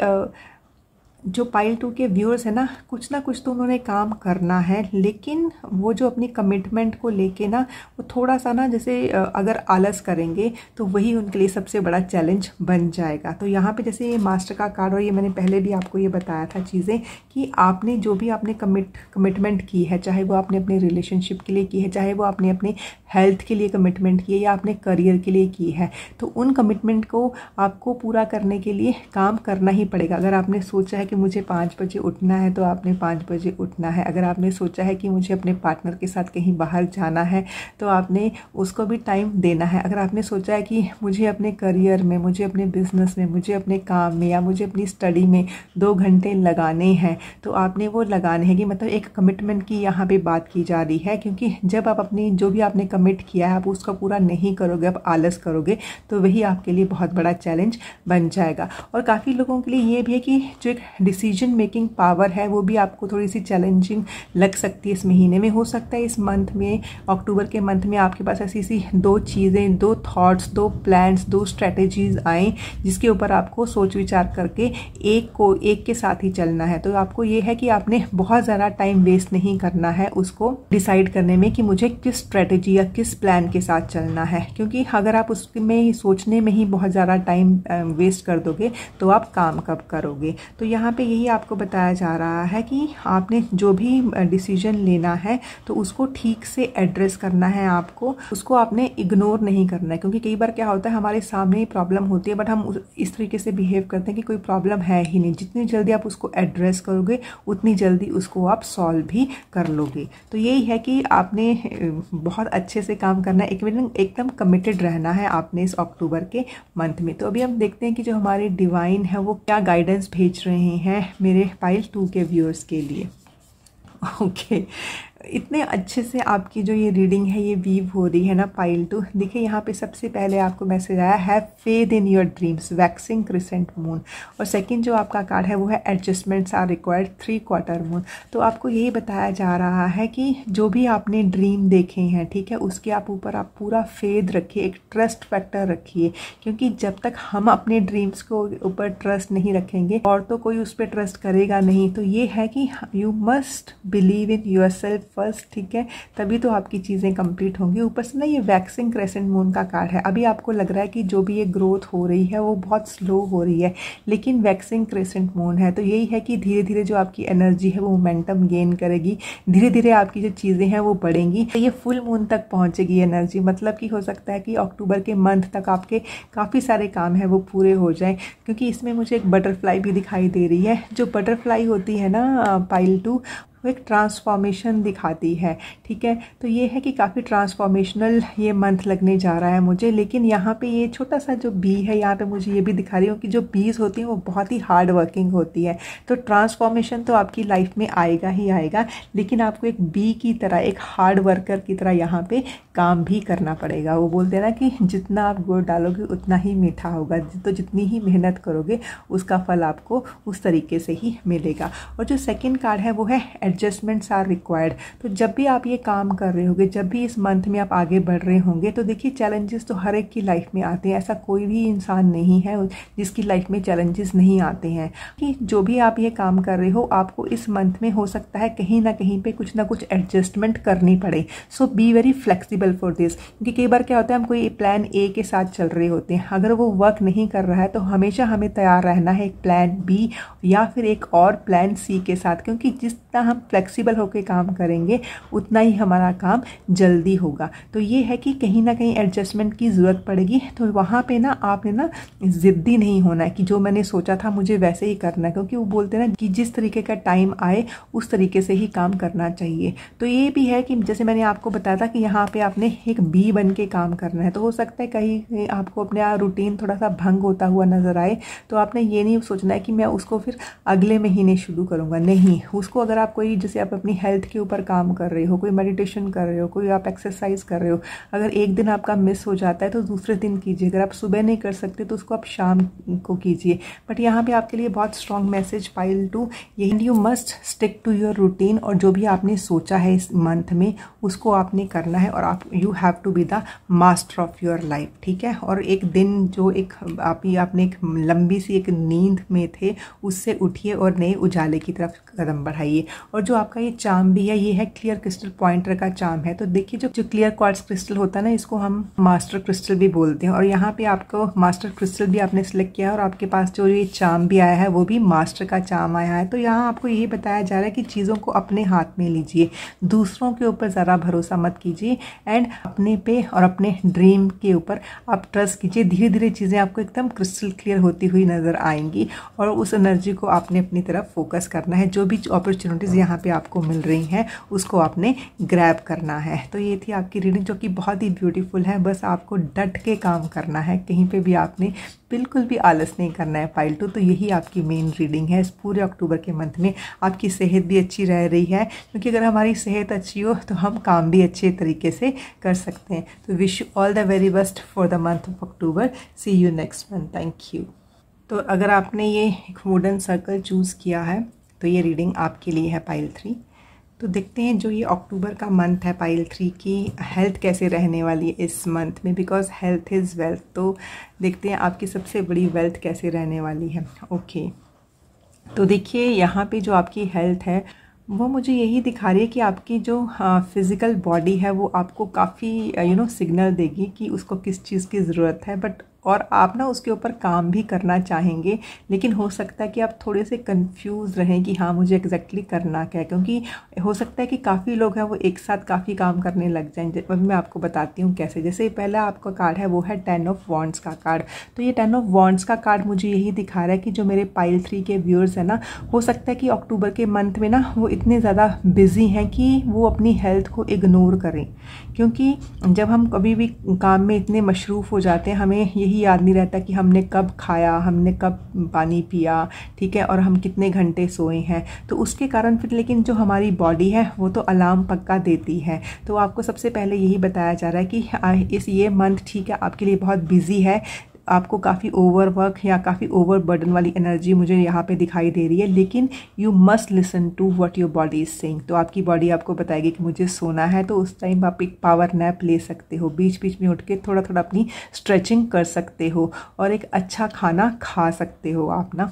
जो पाइल 2 के व्यूअर्स हैं ना कुछ तो उन्होंने काम करना है, लेकिन वो जो अपनी कमिटमेंट को लेके ना वो थोड़ा सा ना जैसे अगर आलस करेंगे तो वही उनके लिए सबसे बड़ा चैलेंज बन जाएगा। तो यहाँ पे जैसे ये मास्टर का कार्ड, और ये मैंने पहले भी आपको ये बताया था चीज़ें कि आपने जो भी आपने कमिटमेंट की है, चाहे वो आपने अपने रिलेशनशिप के लिए की है, चाहे वो आपने अपने हेल्थ के लिए कमिटमेंट की है या आपने करियर के लिए की है, तो उन कमिटमेंट को आपको पूरा करने के लिए काम करना ही पड़ेगा। अगर आपने सोचा है कि मुझे 5 बजे उठना है तो आपने 5 बजे उठना है। अगर आपने सोचा है कि मुझे अपने पार्टनर के साथ कहीं बाहर जाना है तो आपने उसको भी टाइम देना है। अगर आपने सोचा है कि मुझे अपने करियर में, मुझे अपने बिजनेस में, मुझे अपने काम में या मुझे अपनी स्टडी में 2 घंटे लगाने हैं तो आपने वो लगाने हैं। कि मतलब एक कमिटमेंट की यहाँ पे बात की जा रही है, क्योंकि जब आप अपनी जो भी आपने कमिट किया है आप उसका पूरा नहीं करोगे, आप आलस करोगे तो वही आपके लिए बहुत बड़ा चैलेंज बन जाएगा। और काफ़ी लोगों के लिए ये भी है कि जो एक डिसीजन मेकिंग पावर है वो भी आपको थोड़ी सी चैलेंजिंग लग सकती है इस महीने में। हो सकता है इस मंथ में, अक्टूबर के मंथ में आपके पास ऐसी सी 2 चीज़ें, 2 थॉट्स, 2 प्लान्स, 2 स्ट्रेटेजीज आएँ जिसके ऊपर आपको सोच विचार करके एक के साथ ही चलना है। तो आपको ये है कि आपने बहुत ज़्यादा टाइम वेस्ट नहीं करना है उसको डिसाइड करने में कि मुझे किस स्ट्रेटेजी या किस प्लान के साथ चलना है, क्योंकि अगर आप उसमें सोचने में ही बहुत ज़्यादा टाइम वेस्ट कर दोगे तो आप काम कब करोगे। तो यहाँ पे यही आपको बताया जा रहा है कि आपने जो भी डिसीजन लेना है तो उसको ठीक से एड्रेस करना है, आपको उसको आपने इग्नोर नहीं करना है। क्योंकि कई बार क्या होता है हमारे सामने ही प्रॉब्लम होती है बट हम इस तरीके से बिहेव करते हैं कि कोई प्रॉब्लम है ही नहीं। जितनी जल्दी आप उसको एड्रेस करोगे उतनी जल्दी उसको आप सॉल्व भी कर लोगे। तो यही है कि आपने बहुत अच्छे से काम करना है, एकदम कमिटेड रहना है आपने इस अक्टूबर के मंथ में। तो अभी हम देखते हैं कि जो हमारे डिवाइन है वो क्या गाइडेंस भेज रहे हैं मेरे पाइल 2 के व्यूअर्स के लिए। ओके, इतने अच्छे से आपकी जो ये रीडिंग है ये वीव हो रही है ना पाइल 2। देखिए यहाँ पे सबसे पहले आपको मैसेज आया है faith in your dreams, waxing crescent moon. और सेकंड जो आपका कार्ड है वो है adjustments are required, 3 quarter moon. तो आपको यही बताया जा रहा है कि जो भी आपने ड्रीम देखे हैं, ठीक है, उसके ऊपर आप पूरा फेथ रखिए, एक ट्रस्ट फैक्टर रखिए। क्योंकि जब तक हम अपने ड्रीम्स को ऊपर ट्रस्ट नहीं रखेंगे और तो कोई उस पर ट्रस्ट करेगा नहीं। तो ये है कि you must believe in your self first, ठीक है, तभी तो आपकी चीज़ें कंप्लीट होंगी। ऊपर से ना ये वैक्सिंग क्रेसेंट मून का कार्ड है। अभी आपको लग रहा है कि जो भी ये ग्रोथ हो रही है वो बहुत स्लो हो रही है, लेकिन वैक्सिंग क्रेसेंट मून है तो यही है कि धीरे धीरे जो आपकी एनर्जी है वो मोमेंटम गेन करेगी, धीरे धीरे आपकी जो चीज़ें हैं वो बढ़ेंगी। तो ये फुल मून तक पहुँचेगी एनर्जी। मतलब कि हो सकता है कि अक्टूबर के मंथ तक आपके काफ़ी सारे काम हैं वो पूरे हो जाएं। क्योंकि इसमें मुझे एक बटरफ्लाई भी दिखाई दे रही है। जो बटरफ्लाई होती है ना पाइल 2, वो एक ट्रांसफॉर्मेशन दिखाती है, ठीक है। तो ये है कि काफ़ी ट्रांसफॉर्मेशनल ये मंथ लगने जा रहा है मुझे। लेकिन यहाँ पे ये छोटा सा जो बी है, यहाँ पे मुझे ये भी दिखा रही हूँ कि जो बीज होती हैं वो बहुत ही हार्ड वर्किंग होती है। तो ट्रांसफॉर्मेशन तो आपकी लाइफ में आएगा ही आएगा, लेकिन आपको एक बी की तरह, एक हार्ड वर्कर की तरह यहाँ पे काम भी करना पड़ेगा। वो बोलते हैं ना कि जितना आप गुड़ डालोगे उतना ही मीठा होगा, तो जितनी ही मेहनत करोगे उसका फल आपको उस तरीके से ही मिलेगा। और जो सेकेंड कार्ड है वो है एडजस्टमेंट्स आर रिक्वायर्ड। तो जब भी आप ये काम कर रहे होंगे, जब भी इस मंथ में आप आगे बढ़ रहे होंगे, तो देखिए चैलेंजेस तो हर एक की लाइफ में आते हैं। ऐसा कोई भी इंसान नहीं है जिसकी लाइफ में चैलेंजेस नहीं आते हैं। कि जो भी आप ये काम कर रहे हो, आपको इस मंथ में हो सकता है कहीं ना कहीं पे कुछ ना कुछ एडजस्टमेंट करनी पड़े। So be very flexible for this. क्योंकि कई बार क्या होता है हम कोई प्लान ए के साथ चल रहे होते हैं, अगर वो वर्क नहीं कर रहा है तो हमेशा हमें तैयार रहना है एक प्लान बी या फिर एक और प्लान सी के साथ। क्योंकि जितना हम फ्लेक्सिबल होकर काम करेंगे उतना ही हमारा काम जल्दी होगा। तो ये है कि कहीं ना कहीं एडजस्टमेंट की ज़रूरत पड़ेगी। तो वहाँ पे ना आपने ना ज़िद्दी नहीं होना है कि जो मैंने सोचा था मुझे वैसे ही करना है। क्योंकि वो बोलते हैं ना कि जिस तरीके का टाइम आए उस तरीके से ही काम करना चाहिए। तो ये भी है कि जैसे मैंने आपको बताया था कि यहाँ पे आपने एक बी बन के काम करना है। तो हो सकता है कहीं आपको अपना रूटीन थोड़ा सा भंग होता हुआ नजर आए, तो आपने ये नहीं सोचना है कि मैं उसको फिर अगले महीने शुरू करूँगा। नहीं, उसको अगर आप कोई, जैसे आप अपनी हेल्थ के ऊपर काम कर रहे हो, कोई मेडिटेशन कर रहे हो, कोई आप एक्सरसाइज कर रहे हो, अगर एक दिन आपका मिस हो जाता है तो दूसरे दिन कीजिए। अगर आप सुबह नहीं कर सकते तो उसको आप शाम को कीजिए। बट यहाँ पे आपके लिए बहुत स्ट्रॉन्ग मैसेज पाइल 2, यही you must stick to your routine. और जो भी आपने सोचा है इस मंथ में उसको आपने करना है और आप you have to be the master of your life, ठीक है। और एक दिन जो एक आपने एक लंबी सी एक नींद में थे, उससे उठिए और नए उजाले की तरफ कदम बढ़ाइए। और जो आपका ये चार्म भी है, ये है क्लियर क्रिस्टल पॉइंटर का चार्म है। तो देखिए जो क्लियर क्वार्ट्ज क्रिस्टल होता है ना, इसको हम मास्टर क्रिस्टल भी बोलते हैं। और यहाँ पे आपको मास्टर क्रिस्टल भी आपने सिलेक्ट किया है, और आपके पास जो ये चार्म भी आया है वो भी मास्टर का चार्म आया है। तो यहाँ आपको यही बताया जा रहा है कि चीज़ों को अपने हाथ में लीजिए, दूसरों के ऊपर ज़रा भरोसा मत कीजिए, एंड अपने पे और अपने ड्रीम के ऊपर आप ट्रस्ट कीजिए। धीरे धीरे चीज़ें आपको एकदम क्रिस्टल क्लियर होती हुई नज़र आएंगी, और उस एनर्जी को आपने अपनी तरफ फोकस करना है। जो भी अपॉर्चुनिटीज़ यहाँ पे आपको मिल रही हैं उसको आपने ग्रैब करना है। तो ये थी आपकी रीडिंग, जो कि बहुत ही ब्यूटीफुल है। बस आपको डट के काम करना है, कहीं पे भी आपने बिल्कुल भी आलस नहीं करना है पाइल 2। तो यही आपकी मेन रीडिंग है। इस पूरे अक्टूबर के मंथ में आपकी सेहत भी अच्छी रह रही है, क्योंकि अगर हमारी सेहत अच्छी हो तो हम काम भी अच्छे तरीके से कर सकते हैं। तो wish you all the very best for the month of October. See you next month. Thank you. तो अगर आपने ये एक वुडन सर्कल चूज़ किया है तो ये रीडिंग आपके लिए है पाइल 3। तो देखते हैं जो ये अक्टूबर का मंथ है पाइल 3 की हेल्थ कैसे रहने वाली है इस मंथ में, बिकॉज हेल्थ इज़ वेल्थ। तो देखते हैं आपकी सबसे बड़ी वेल्थ कैसे रहने वाली है। ओके, तो देखिए यहाँ पे जो आपकी हेल्थ है वो मुझे यही दिखा रही है कि आपकी जो फिज़िकल बॉडी है वो आपको काफ़ी सिग्नल देगी कि उसको किस चीज़ की ज़रूरत है, बट और आप ना उसके ऊपर काम भी करना चाहेंगे, लेकिन हो सकता है कि आप थोड़े से कंफ्यूज रहें कि हाँ मुझे एग्जैक्टली करना क्या है, क्योंकि हो सकता है कि काफ़ी लोग हैं वो एक साथ काफ़ी काम करने लग जाएं। अभी मैं आपको बताती हूँ कैसे। जैसे पहला आपका कार्ड है वो है 10 ऑफ वॉन्ड्स का कार्ड। तो ये 10 ऑफ वॉन्ड्स का कार्ड मुझे यही दिखा रहा है कि जो मेरे पाइल 3 के व्यूअर्स हैं ना, हो सकता है कि अक्टूबर के मंथ में ना वो इतने ज़्यादा बिजी हैं कि वो अपनी हेल्थ को इग्नोर करें, क्योंकि जब हम कभी भी काम में इतने मशरूफ़ हो जाते हैं, हमें यही याद नहीं रहता कि हमने कब खाया, हमने कब पानी पिया, ठीक है, और हम कितने घंटे सोए हैं। तो उसके कारण फिर लेकिन जो हमारी बॉडी है वो तो अलार्म पक्का देती है। तो आपको सबसे पहले यही बताया जा रहा है कि ये मंथ ठीक है आपके लिए बहुत बिजी है, आपको काफ़ी ओवरवर्क या काफ़ी ओवरबर्डन वाली एनर्जी मुझे यहाँ पे दिखाई दे रही है, लेकिन you must listen to what your body is saying. तो आपकी बॉडी आपको बताएगी कि मुझे सोना है, तो उस टाइम आप एक पावर नैप ले सकते हो, बीच बीच में उठ के थोड़ा थोड़ा अपनी स्ट्रेचिंग कर सकते हो, और एक अच्छा खाना खा सकते हो आप ना।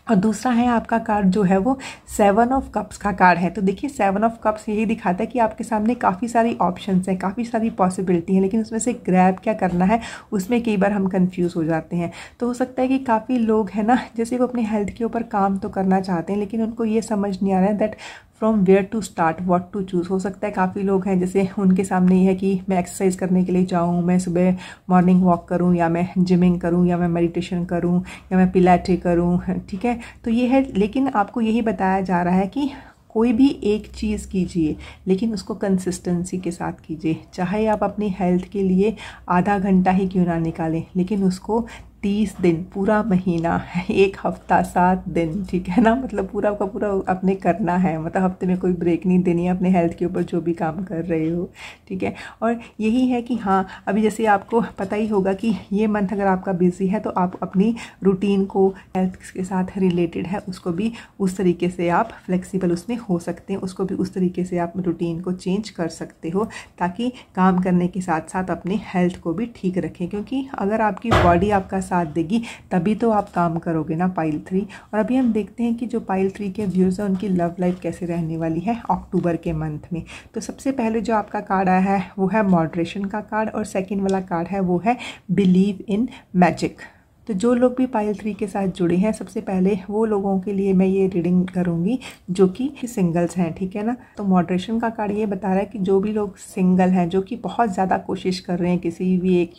और दूसरा है आपका कार्ड जो है वो 7 ऑफ कप्स का कार्ड है। तो देखिए 7 ऑफ कप्स यही दिखाता है कि आपके सामने काफ़ी सारी ऑप्शंस हैं, काफ़ी सारी पॉसिबिलिटी हैं, लेकिन उसमें से ग्रैब क्या करना है उसमें कई बार हम कंफ्यूज हो जाते हैं। तो हो सकता है कि काफ़ी लोग हैं ना, जैसे वो अपनी हेल्थ के ऊपर काम तो करना चाहते हैं, लेकिन उनको ये समझ नहीं आ रहा है that from where to start, what to choose. हो सकता है काफ़ी लोग हैं जैसे उनके सामने ये है कि मैं एक्सरसाइज करने के लिए जाऊँ, मैं सुबह मॉर्निंग वॉक करूँ, या मैं जिमिंग करूँ, या मैं मेडिटेशन करूँ, या मैं पिलाटे करूँ, ठीक है। तो ये है, लेकिन आपको यही बताया जा रहा है कि कोई भी एक चीज़ कीजिए, लेकिन उसको कंसिस्टेंसी के साथ कीजिए। चाहे आप अपनी हेल्थ के लिए आधा घंटा ही क्यों ना निकालें, लेकिन उसको 30 दिन, पूरा महीना, एक हफ्ता, 7 दिन, ठीक है ना, मतलब पूरा का पूरा आपने करना है। मतलब हफ्ते में कोई ब्रेक नहीं देनी है अपने हेल्थ के ऊपर जो भी काम कर रहे हो, ठीक है। और यही है कि हाँ, अभी जैसे आपको पता ही होगा कि ये मंथ अगर आपका बिजी है तो आप अपनी रूटीन को हेल्थ के साथ रिलेटेड है उसको भी उस तरीके से आप फ्लेक्सिबल उसमें हो सकते हैं, उसको भी उस तरीके से आप रूटीन को चेंज कर सकते हो, ताकि काम करने के साथ साथ अपनी हेल्थ को भी ठीक रखें। क्योंकि अगर आपकी बॉडी आपका साथ देगी तभी तो आप काम करोगे ना पाइल 3। और अभी हम देखते हैं कि जो पाइल 3 के व्यूअर्स हैं उनकी लव लाइफ कैसे रहने वाली है अक्टूबर के मंथ में। तो सबसे पहले जो आपका कार्ड आया है वो है मॉडरेशन का कार्ड, और सेकंड वाला कार्ड है वो है बिलीव इन मैजिक। तो जो लोग भी पाइल 3 के साथ जुड़े हैं, सबसे पहले वो लोगों के लिए मैं ये रीडिंग करूँगी जो कि सिंगल्स हैं, ठीक है ना। तो मॉडरेशन का कार्ड ये बता रहा है कि जो भी लोग सिंगल हैं, जो कि बहुत ज़्यादा कोशिश कर रहे हैं किसी भी एक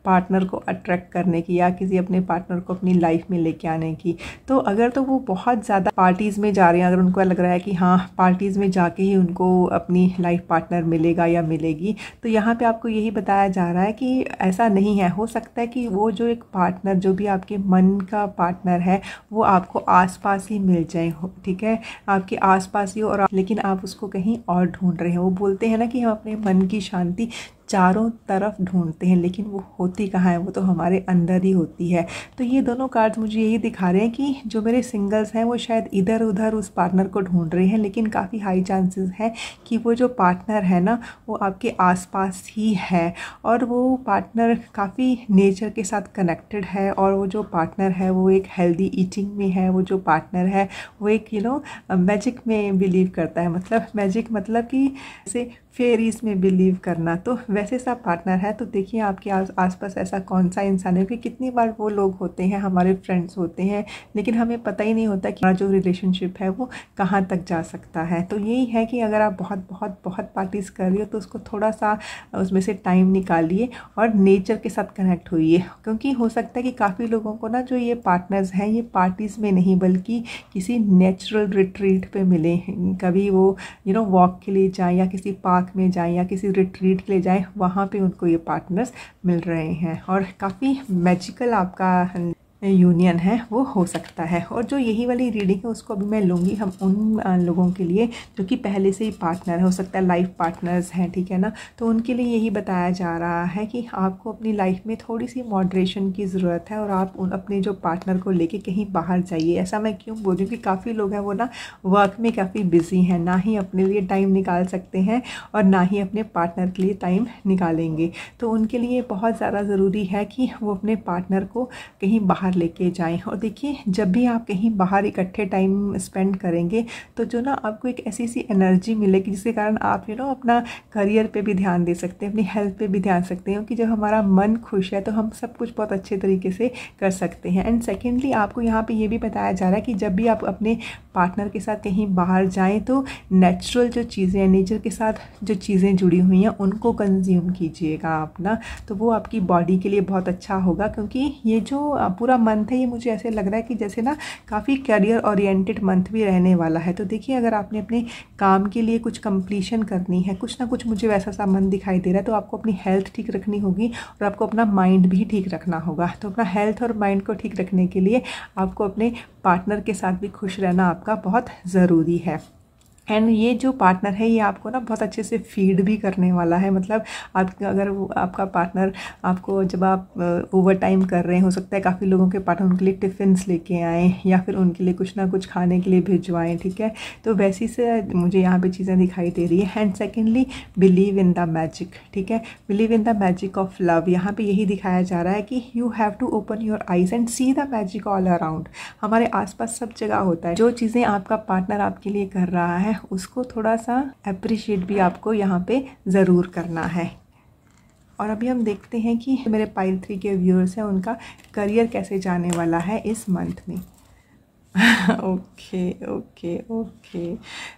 पार्टनर को अट्रैक्ट करने की, या किसी अपने पार्टनर को अपनी लाइफ में लेके आने की, तो अगर तो वो बहुत ज़्यादा पार्टीज़ में जा रहे हैं, अगर उनको लग रहा है कि हाँ पार्टीज़ में जाके ही उनको अपनी लाइफ पार्टनर मिलेगा या मिलेगी, तो यहाँ पर आपको यही बताया जा रहा है कि ऐसा नहीं है। हो सकता है कि वो जो एक पार्टनर, जो भी आपके मन का पार्टनर है, वो आपको आसपास ही मिल जाए, ठीक है, आपके आसपास ही, और लेकिन आप उसको कहीं और ढूंढ रहे हो। वो बोलते हैं ना कि हम अपने मन की शांति चारों तरफ ढूंढते हैं, लेकिन वो होती कहाँ है, वो तो हमारे अंदर ही होती है। तो ये दोनों कार्ड्स मुझे यही दिखा रहे हैं कि जो मेरे सिंगल्स हैं वो शायद इधर उधर उस पार्टनर को ढूंढ रहे हैं, लेकिन काफ़ी हाई चांसेस है कि वो जो पार्टनर है ना वो आपके आसपास ही है, और वो पार्टनर काफ़ी नेचर के साथ कनेक्टेड है, और वो जो पार्टनर है वो एक हेल्दी ईटिंग में है, वो जो पार्टनर है वो एक मैजिक में बिलीव करता है। मतलब मैजिक मतलब कि जैसे फेरीज में बिलीव करना, तो वैसे सा पार्टनर है। तो देखिए आपके आसपास ऐसा कौन सा इंसान है कि कितनी बार वो लोग होते हैं, हमारे फ्रेंड्स होते हैं, लेकिन हमें पता ही नहीं होता कि हमारा जो रिलेशनशिप है वो कहाँ तक जा सकता है। तो यही है कि अगर आप बहुत बहुत बहुत पार्टीज़ कर रही हो तो उसको थोड़ा सा उसमें से टाइम निकालिए और नेचर के साथ कनेक्ट होइए, क्योंकि हो सकता है कि काफ़ी लोगों को ना जो ये पार्टनर्स हैं ये पार्टीज़ में नहीं बल्कि किसी नेचुरल रिट्रीट पे मिले। कभी वो वॉक के लिए जाएँ या किसी पार्क में जाएं या किसी रिट्रीट के लिए जाएं, वहाँ पे उनको ये पार्टनर्स मिल रहे हैं, और काफ़ी मैजिकल आपका यूनियन है वो हो सकता है। और जो यही वाली रीडिंग है उसको अभी मैं लूँगी हम उन लोगों के लिए जो कि पहले से ही पार्टनर हो सकता है, लाइफ पार्टनर्स हैं, ठीक है ना। तो उनके लिए यही बताया जा रहा है कि आपको अपनी लाइफ में थोड़ी सी मॉडरेशन की ज़रूरत है, और आप अपने जो पार्टनर को लेके कहीं बाहर जाइए। ऐसा मैं क्यों बोल रही हूँ कि काफ़ी लोग हैं वो ना वर्क में काफ़ी बिजी हैं, ना ही अपने लिए टाइम निकाल सकते हैं और ना ही अपने पार्टनर के लिए टाइम निकालेंगे। तो उनके लिए बहुत ज़्यादा ज़रूरी है कि वो अपने पार्टनर को कहीं बाहर लेके जाएं। और देखिए जब भी आप कहीं बाहर इकट्ठे टाइम स्पेंड करेंगे तो जो ना आपको एक ऐसी सी एनर्जी मिलेगी जिसके कारण आप अपना करियर पे भी ध्यान दे सकते हैं, अपनी हेल्थ पे भी ध्यान सकते हैं, क्योंकि जब हमारा मन खुश है तो हम सब कुछ बहुत अच्छे तरीके से कर सकते हैं। एंड सेकेंडली आपको यहाँ पे ये भी बताया जा रहा है कि जब भी आप अपने पार्टनर के साथ कहीं बाहर जाएं तो नेचुरल जो चीज़ें हैं, नेचर के साथ जो चीज़ें जुड़ी हुई हैं उनको कंज्यूम कीजिएगा आप ना, तो वो आपकी बॉडी के लिए बहुत अच्छा होगा। क्योंकि ये जो पूरा मंथ है ये मुझे ऐसे लग रहा है कि जैसे ना काफ़ी करियर ओरिएंटेड मंथ भी रहने वाला है। तो देखिए अगर आपने अपने काम के लिए कुछ कंप्लीशन करनी है, कुछ ना कुछ मुझे वैसा सा मन दिखाई दे रहा है, तो आपको अपनी हेल्थ ठीक रखनी होगी और आपको अपना माइंड भी ठीक रखना होगा। तो अपना हेल्थ और माइंड को ठीक रखने के लिए आपको अपने पार्टनर के साथ भी खुश रहना आपका बहुत ज़रूरी है। एंड ये जो पार्टनर है ये आपको ना बहुत अच्छे से फीड भी करने वाला है। मतलब आप अगर आपका पार्टनर आपको जब आप ओवर टाइम कर रहे हैं, हो सकता है काफ़ी लोगों के पार्टनर उनके लिए टिफ़िन्स लेके आएँ या फिर उनके लिए कुछ ना कुछ खाने के लिए भिजवाएँ, ठीक है। तो वैसी से मुझे यहाँ पे चीज़ें दिखाई दे रही है। And secondly believe in the magic, ठीक है, believe in the magic of love. यहाँ पे यही दिखाया जा रहा है कि you have to open your eyes and see the magic all around. हमारे आसपास सब जगह होता है। जो चीज़ें आपका पार्टनर आपके लिए कर रहा है उसको थोड़ा सा अप्रिशिएट भी आपको यहाँ पे ज़रूर करना है। और अभी हम देखते हैं कि मेरे पाइल 3 के व्यूअर्स हैं उनका करियर कैसे जाने वाला है इस मंथ में। Okay okay okay.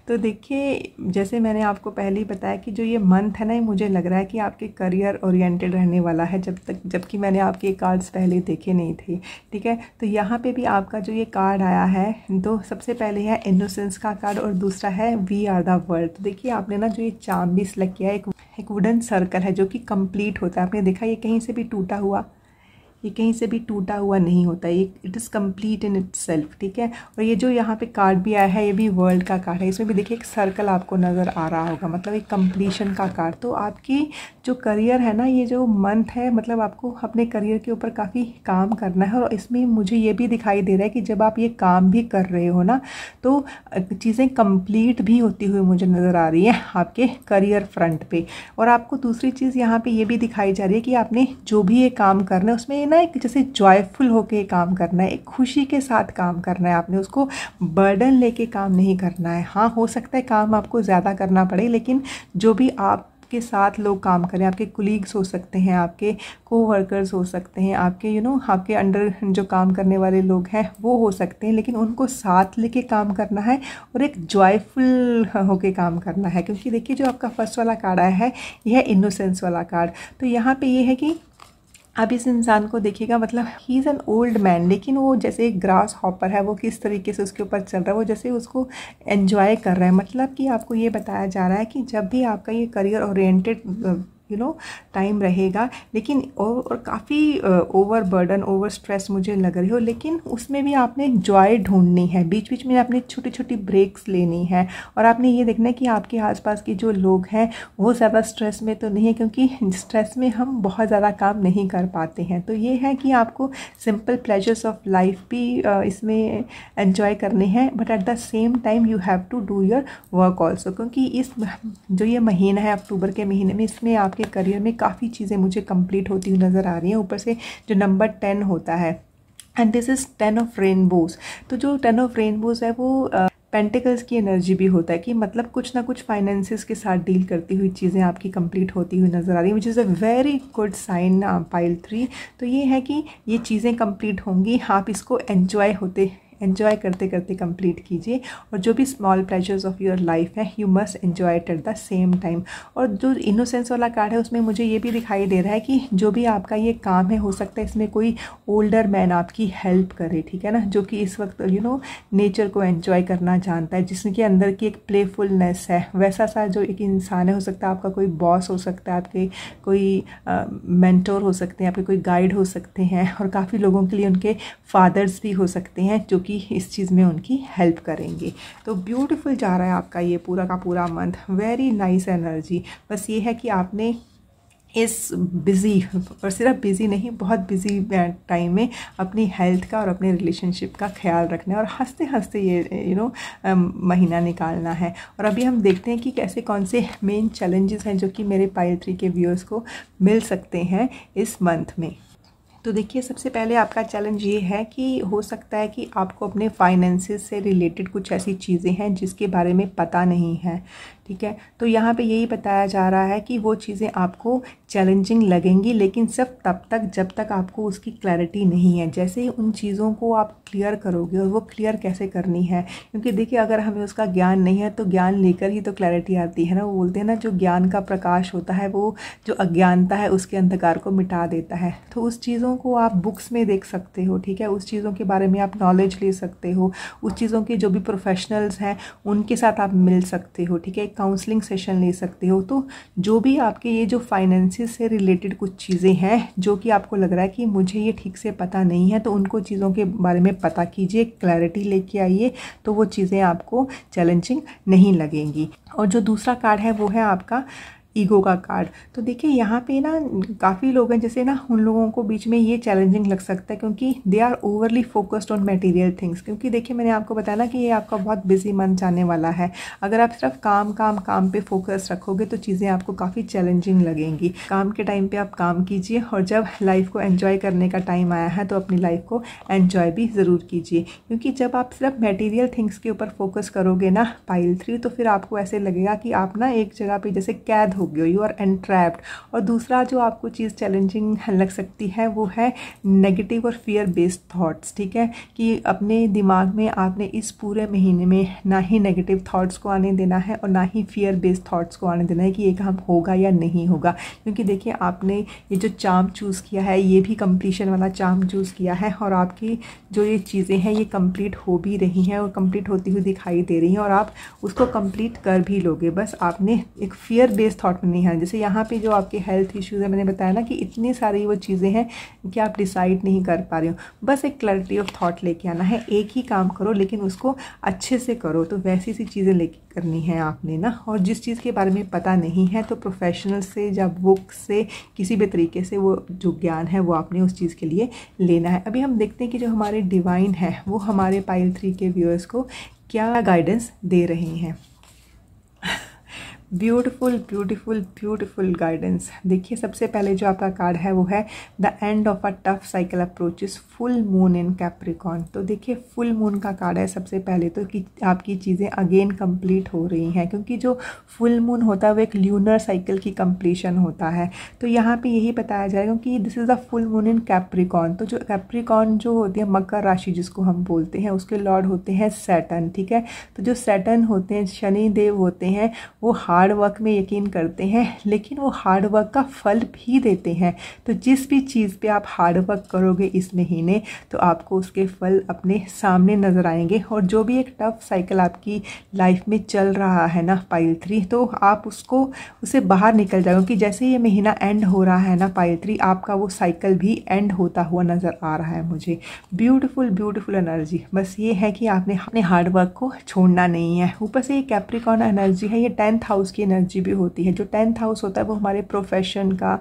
तो देखिए जैसे मैंने आपको पहले ही बताया कि जो ये मंथ है ना, मुझे लग रहा है कि आपके करियर ओरिएंटेड रहने वाला है, जबकि मैंने आपके कार्ड्स पहले देखे नहीं थे, ठीक है। तो यहाँ पे भी आपका जो ये कार्ड आया है, तो सबसे पहले है इनोसेंस का कार्ड और दूसरा है वी आर द वर्ल्ड। तो देखिए आपने ना जो ये चार्म भी सिलेक्ट किया है, एक वुडन सर्कल है जो कि कंप्लीट होता है। आपने देखा ये कहीं से भी टूटा हुआ, ये कहीं से भी टूटा हुआ नहीं होता, ये it is complete in itself, ठीक है। और ये जो यहाँ पे कार्ड भी आया है ये भी वर्ल्ड का कार्ड है। इसमें भी देखिए एक सर्कल आपको नज़र आ रहा होगा, मतलब एक कंप्लीशन का कार्ड। तो आपकी जो करियर है ना, ये जो मंथ है, मतलब आपको अपने करियर के ऊपर काफ़ी काम करना है। और इसमें मुझे ये भी दिखाई दे रहा है कि जब आप ये काम भी कर रहे हो ना तो चीज़ें कंप्लीट भी होती हुई मुझे नज़र आ रही है आपके करियर फ्रंट पे। और आपको दूसरी चीज़ यहाँ पे ये भी दिखाई जा रही है कि आपने जो भी ये काम करना है उसमें ना एक जैसे जॉयफुल होके काम करना है, एक खुशी के साथ काम करना है। आपने उसको बर्डन लेके काम नहीं करना है। हाँ, हो सकता है काम आपको ज़्यादा करना पड़े, लेकिन जो भी आप के साथ लोग काम करें, आपके कुलीग्स हो सकते हैं, आपके कोवर्कर्स हो सकते हैं, आपके आपके अंडर जो काम करने वाले लोग हैं वो हो सकते हैं, लेकिन उनको साथ लेके काम करना है और एक जॉयफुल होके काम करना है। क्योंकि देखिए जो आपका फर्स्ट वाला कार्ड आया है यह है इनोसेंस वाला कार्ड। तो यहाँ पे ये है कि अब इस इंसान को देखिएगा, मतलब he is an old man, लेकिन वो जैसे एक ग्रास हॉपर है, वो किस तरीके से उसके ऊपर चल रहा है, वो जैसे उसको एंजॉय कर रहा है। मतलब कि आपको ये बताया जा रहा है कि जब भी आपका ये करियर ओरिएंटेड टाइम रहेगा, लेकिन और काफ़ी ओवर बर्डन, ओवर स्ट्रेस मुझे लग रही हो, लेकिन उसमें भी आपने जॉय ढूंढनी है। बीच बीच में आपने छोटी छोटी ब्रेक्स लेनी है और आपने ये देखना है कि आपके आसपास के जो लोग हैं वो ज़्यादा स्ट्रेस में तो नहीं है, क्योंकि स्ट्रेस में हम बहुत ज़्यादा काम नहीं कर पाते हैं। तो ये है कि आपको सिंपल प्लेजर्स ऑफ लाइफ भी इसमें एंजॉय करने हैं, but at the same time you have to do your work also, क्योंकि इस जो ये महीना है अक्टूबर के महीने में, इसमें आपके करियर में काफ़ी चीज़ें मुझे कंप्लीट होती हुई नज़र आ रही हैं। ऊपर से जो नंबर 10 होता है, and this is 10 of rainbows. तो जो 10 ऑफ रेनबोज है वो पेंटिकल्स की एनर्जी भी होता है, कि मतलब कुछ ना कुछ फाइनेंसेस के साथ डील करती हुई चीज़ें आपकी कंप्लीट होती हुई नज़र आ रही है, which is a very good sign pile 3। तो ये है कि ये चीज़ें कंप्लीट होंगी, आप इसको एंजॉय करते करते कंप्लीट कीजिए। और जो भी small pleasures of your life है, you must enjoy it at the same time. और जो इनोसेंस वाला कार्ड है उसमें मुझे ये भी दिखाई दे रहा है कि जो भी आपका ये काम है, हो सकता है इसमें कोई ओल्डर मैन आपकी हेल्प करे, ठीक है ना, जो कि इस वक्त नेचर को एंजॉय करना जानता है, जिसके अंदर की एक प्लेफुलनेस है। वैसा सा जो एक इंसान है, हो सकता है आपका कोई बॉस हो सकता है, आपके कोई मेंटोर हो सकते हैं, आपके कोई गाइड हो सकते हैं, और काफ़ी लोगों के लिए उनके फादर्स भी हो सकते हैं जो कि इस चीज़ में उनकी हेल्प करेंगे। तो ब्यूटीफुल जा रहा है आपका ये पूरा का पूरा मंथ, वेरी नाइस एनर्जी। बस ये है कि आपने इस बिज़ी, और सिर्फ बिज़ी नहीं, बहुत बिज़ी टाइम में अपनी हेल्थ का और अपने रिलेशनशिप का ख्याल रखना है, और हंसते हंसते ये महीना निकालना है। और अभी हम देखते हैं कि कैसे कौन से मेन चैलेंजेस हैं जो कि मेरे पाइल 3 के व्यूअर्स को मिल सकते हैं इस मंथ में। तो देखिए, सबसे पहले आपका चैलेंज ये है कि हो सकता है कि आपको अपने फाइनेंसेस से रिलेटेड कुछ ऐसी चीज़ें हैं जिसके बारे में पता नहीं है, ठीक है। तो यहाँ पे यही बताया जा रहा है कि वो चीज़ें आपको चैलेंजिंग लगेंगी, लेकिन सिर्फ तब तक जब तक आपको उसकी क्लैरिटी नहीं है। जैसे ही उन चीज़ों को आप क्लियर करोगे, और वो क्लियर कैसे करनी है, क्योंकि देखिए अगर हमें उसका ज्ञान नहीं है तो ज्ञान लेकर ही तो क्लैरिटी आती है ना। वो बोलते हैं ना, जो ज्ञान का प्रकाश होता है वो जो अज्ञानता है उसके अंधकार को मिटा देता है। तो उस चीज़ों को आप बुक्स में देख सकते हो, ठीक है, उस चीज़ों के बारे में आप नॉलेज ले सकते हो, उस चीज़ों के जो भी प्रोफेशनल्स हैं उनके साथ आप मिल सकते हो, ठीक है, काउंसलिंग सेशन ले सकते हो। तो जो भी आपके ये जो फाइनेंसिस से रिलेटेड कुछ चीज़ें हैं जो कि आपको लग रहा है कि मुझे ये ठीक से पता नहीं है, तो उनको चीज़ों के बारे में पता कीजिए, क्लैरिटी लेके आइए, तो वो चीज़ें आपको चैलेंजिंग नहीं लगेंगी। और जो दूसरा कार्ड है वो है आपका ईगो का कार्ड। तो देखिए यहाँ पे ना काफ़ी लोग हैं, जैसे ना उन लोगों को बीच में ये चैलेंजिंग लग सकता है क्योंकि they are overly focused on material things. क्योंकि देखिए मैंने आपको बताया ना कि ये आपका बहुत बिजी मंथ जाने वाला है। अगर आप सिर्फ काम पे फोकस रखोगे तो चीज़ें आपको काफ़ी चैलेंजिंग लगेंगी। काम के टाइम पे आप काम कीजिए, और जब लाइफ को एंजॉय करने का टाइम आया है तो अपनी लाइफ को एंजॉय भी ज़रूर कीजिए। क्योंकि जब आप सिर्फ मटेरियल थिंग्स के ऊपर फोकस करोगे ना पाइल 3, तो फिर आपको ऐसे लगेगा कि आप ना एक जगह पे जैसे कैद हो गए, यू आर एंट्रैप्ड। और दूसरा जो आपको चीज़ चैलेंजिंग लग सकती है वो है नेगेटिव और फियर बेस्ड थॉट्स, ठीक है, कि अपने दिमाग में आपने इस पूरे महीने में ना ही नेगेटिव थॉट्स को आने देना है और ना ही फियर बेस्ड थॉट्स को आने देना है कि ये काम होगा या नहीं होगा। क्योंकि देखिए आपने ये जो चार्म चूज़ किया है ये भी कंप्लीशन वाला चार्म चूज़ किया है, और आपकी जो ये चीज़ें हैं ये कंप्लीट हो भी रही हैं और कंप्लीट होती हुई दिखाई दे रही हैं, और आप उसको कंप्लीट कर भी लोगे। बस आपने एक फियर बेस्ड थॉट में नहीं है। जैसे यहाँ पे जो आपके हेल्थ इश्यूज़ है, मैंने बताया ना कि इतनी सारी वो चीज़ें हैं कि आप डिसाइड नहीं कर पा रहे हो। बस एक क्लैरिटी ऑफ थॉट लेके आना है, एक ही काम करो लेकिन उसको अच्छे से करो। तो वैसी सी चीज़ें लेके करनी है आपने ना। और जिस चीज़ के बारे में पता नहीं है तो प्रोफेशनल से या बुक से किसी भी तरीके से वो जो ज्ञान है वो आपने उस चीज़ के लिए लेना है। अभी हम देखते हैं कि जो हमारे डिवाइन है वो हमारे पाइल 3 के व्यूअर्स को क्या गाइडेंस दे रहे हैं। Beautiful beautiful beautiful guidance. देखिए सबसे पहले जो आपका कार्ड है वो है the end of a tough cycle approaches full moon in Capricorn. तो देखिए फुल मून का कार्ड है सबसे पहले तो कि आपकी चीज़ें अगेन कंप्लीट हो रही हैं, क्योंकि जो फुल मून होता है वो एक ल्यूनर साइकिल की कंप्लीशन होता है। तो यहाँ पे यही बताया जाएगा कि this is the full moon in Capricorn. तो जो कैप्रिकॉर्न जो होती है मकर राशि जिसको हम बोलते हैं, उसके लॉर्ड होते हैं सैटर्न, ठीक है। तो जो सैटर्न होते हैं, शनि देव होते हैं, वो हार्ड वर्क में यकीन करते हैं, लेकिन वो हार्ड वर्क का फल भी देते हैं। तो जिस भी चीज़ पे आप हार्ड वर्क करोगे इस महीने, तो आपको उसके फल अपने सामने नज़र आएंगे। और जो भी एक टफ साइकिल आपकी लाइफ में चल रहा है ना पाइल 3, तो आप उससे बाहर निकल जाओगे। कि जैसे ये महीना एंड हो रहा है ना पाइल 3, आपका वो साइकिल भी एंड होता हुआ नज़र आ रहा है मुझे। Beautiful beautiful energy. बस ये है कि आपने अपने हार्ड वर्क को छोड़ना नहीं है। ऊपर से ये कैप्रिकॉर्न एनर्जी है, ये 10th हाउस की एनर्जी भी होती है। जो 10th हाउस होता है वो हमारे प्रोफेशन का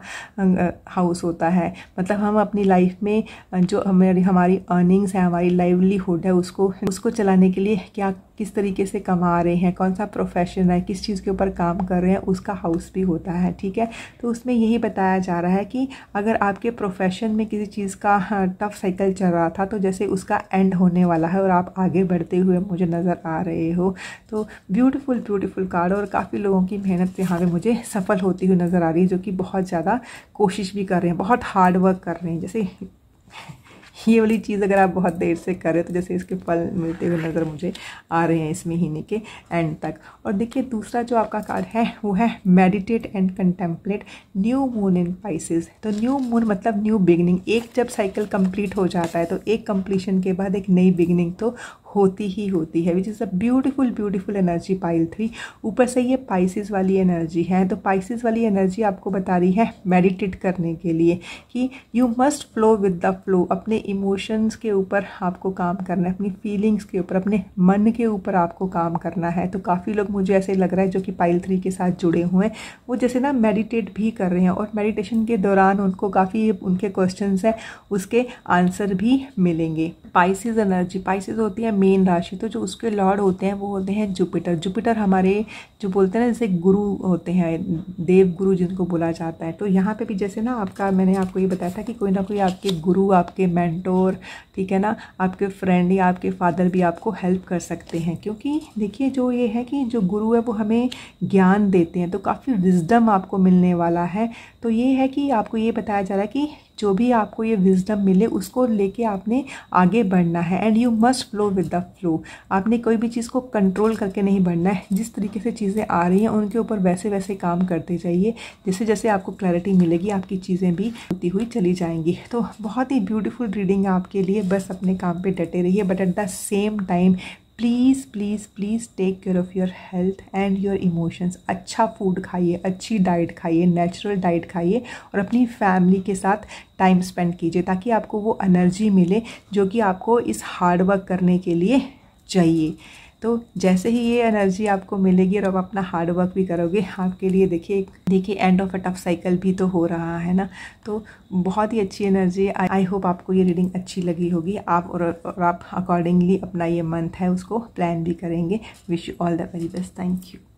हाउस होता है। मतलब हम अपनी लाइफ में जो हमारी अर्निंग्स है, हमारी लाइवलीहुड है, उसको चलाने के लिए किस तरीके से कमा रहे हैं, कौन सा प्रोफेशन है, किस चीज़ के ऊपर काम कर रहे हैं, उसका हाउस भी होता है। ठीक है, तो उसमें यही बताया जा रहा है कि अगर आपके प्रोफेशन में किसी चीज़ का टफ साइकिल चल रहा था, तो जैसे उसका एंड होने वाला है और आप आगे बढ़ते हुए मुझे नज़र आ रहे हो। तो ब्यूटीफुल ब्यूटीफुल कार्ड, और काफ़ी लोगों की मेहनत यहाँ पे मुझे सफल होती हुई नज़र आ रही है, जो कि बहुत ज़्यादा कोशिश भी कर रहे हैं, बहुत हार्ड वर्क कर रहे हैं। जैसे ये वाली चीज़ अगर आप बहुत देर से करें तो जैसे इसके फल मिलते हुए नज़र मुझे आ रहे हैं इस महीने के एंड तक। और देखिए दूसरा जो आपका कार्ड है वो है meditate and contemplate new moon in Pisces. तो न्यू मून मतलब न्यू बिगनिंग। एक जब साइकिल कंप्लीट हो जाता है तो एक कंप्लीशन के बाद एक नई बिगनिंग तो होती ही होती है, which is a beautiful beautiful energy pile 3। ऊपर से ये पाइसेस वाली एनर्जी है, तो पाइसेस वाली एनर्जी आपको बता रही है मेडिटेट करने के लिए कि you must flow with the flow. अपने इमोशंस के ऊपर आपको काम करना है, अपनी फीलिंग्स के ऊपर, अपने मन के ऊपर आपको काम करना है। तो काफ़ी लोग मुझे ऐसे लग रहा है जो कि पाइल 3 के साथ जुड़े हुए हैं, वो जैसे ना मेडिटेट भी कर रहे हैं, और मेडिटेशन के दौरान उनको काफ़ी उनके क्वेश्चंस हैं उसके आंसर भी मिलेंगे। पाइसेस एनर्जी, पाइसेस होती है मेन राशि, तो जो उसके लॉर्ड होते हैं वो होते हैं जुपिटर। जुपिटर हमारे जो बोलते हैं ना जैसे गुरु होते हैं, देव गुरु जिनको बोला जाता है। तो यहाँ पे भी जैसे ना मैंने आपको ये बताया था कि कोई ना कोई आपके गुरु, आपके मेंटोर, ठीक है ना, आपके फ्रेंड या आपके फादर भी आपको हेल्प कर सकते हैं। क्योंकि देखिए जो ये है कि जो गुरु है वो हमें ज्ञान देते हैं, तो काफ़ी विजडम आपको मिलने वाला है। तो ये है कि आपको ये बताया जा रहा है कि जो भी आपको ये विजडम मिले उसको लेके आपने आगे बढ़ना है। And you must flow with the flow. आपने कोई भी चीज़ को कंट्रोल करके नहीं बढ़ना है, जिस तरीके से चीज़ें आ रही हैं उनके ऊपर वैसे वैसे काम करते जाइए। जैसे जैसे आपको क्लैरिटी मिलेगी आपकी चीज़ें भी होती हुई चली जाएंगी। तो बहुत ही ब्यूटीफुल रीडिंग है आपके लिए। बस अपने काम पे डटे रहिए, but at the same time please please please take care of your health and your emotions. अच्छा फूड खाइए, अच्छी डाइट खाइए, नेचुरल डाइट खाइए, और अपनी फैमिली के साथ टाइम स्पेंड कीजिए ताकि आपको वो एनर्जी मिले जो कि आपको इस हार्ड वर्क करने के लिए चाहिए। तो जैसे ही ये एनर्जी आपको मिलेगी और आप अपना हार्ड वर्क भी करोगे, आपके लिए देखिए end of a tough cycle भी तो हो रहा है ना। तो बहुत ही अच्छी एनर्जी। आई होप आपको ये रीडिंग अच्छी लगी होगी। आप अकॉर्डिंगली अपना ये मंथ है उसको प्लान भी करेंगे। Wish you all the very best. Thank you.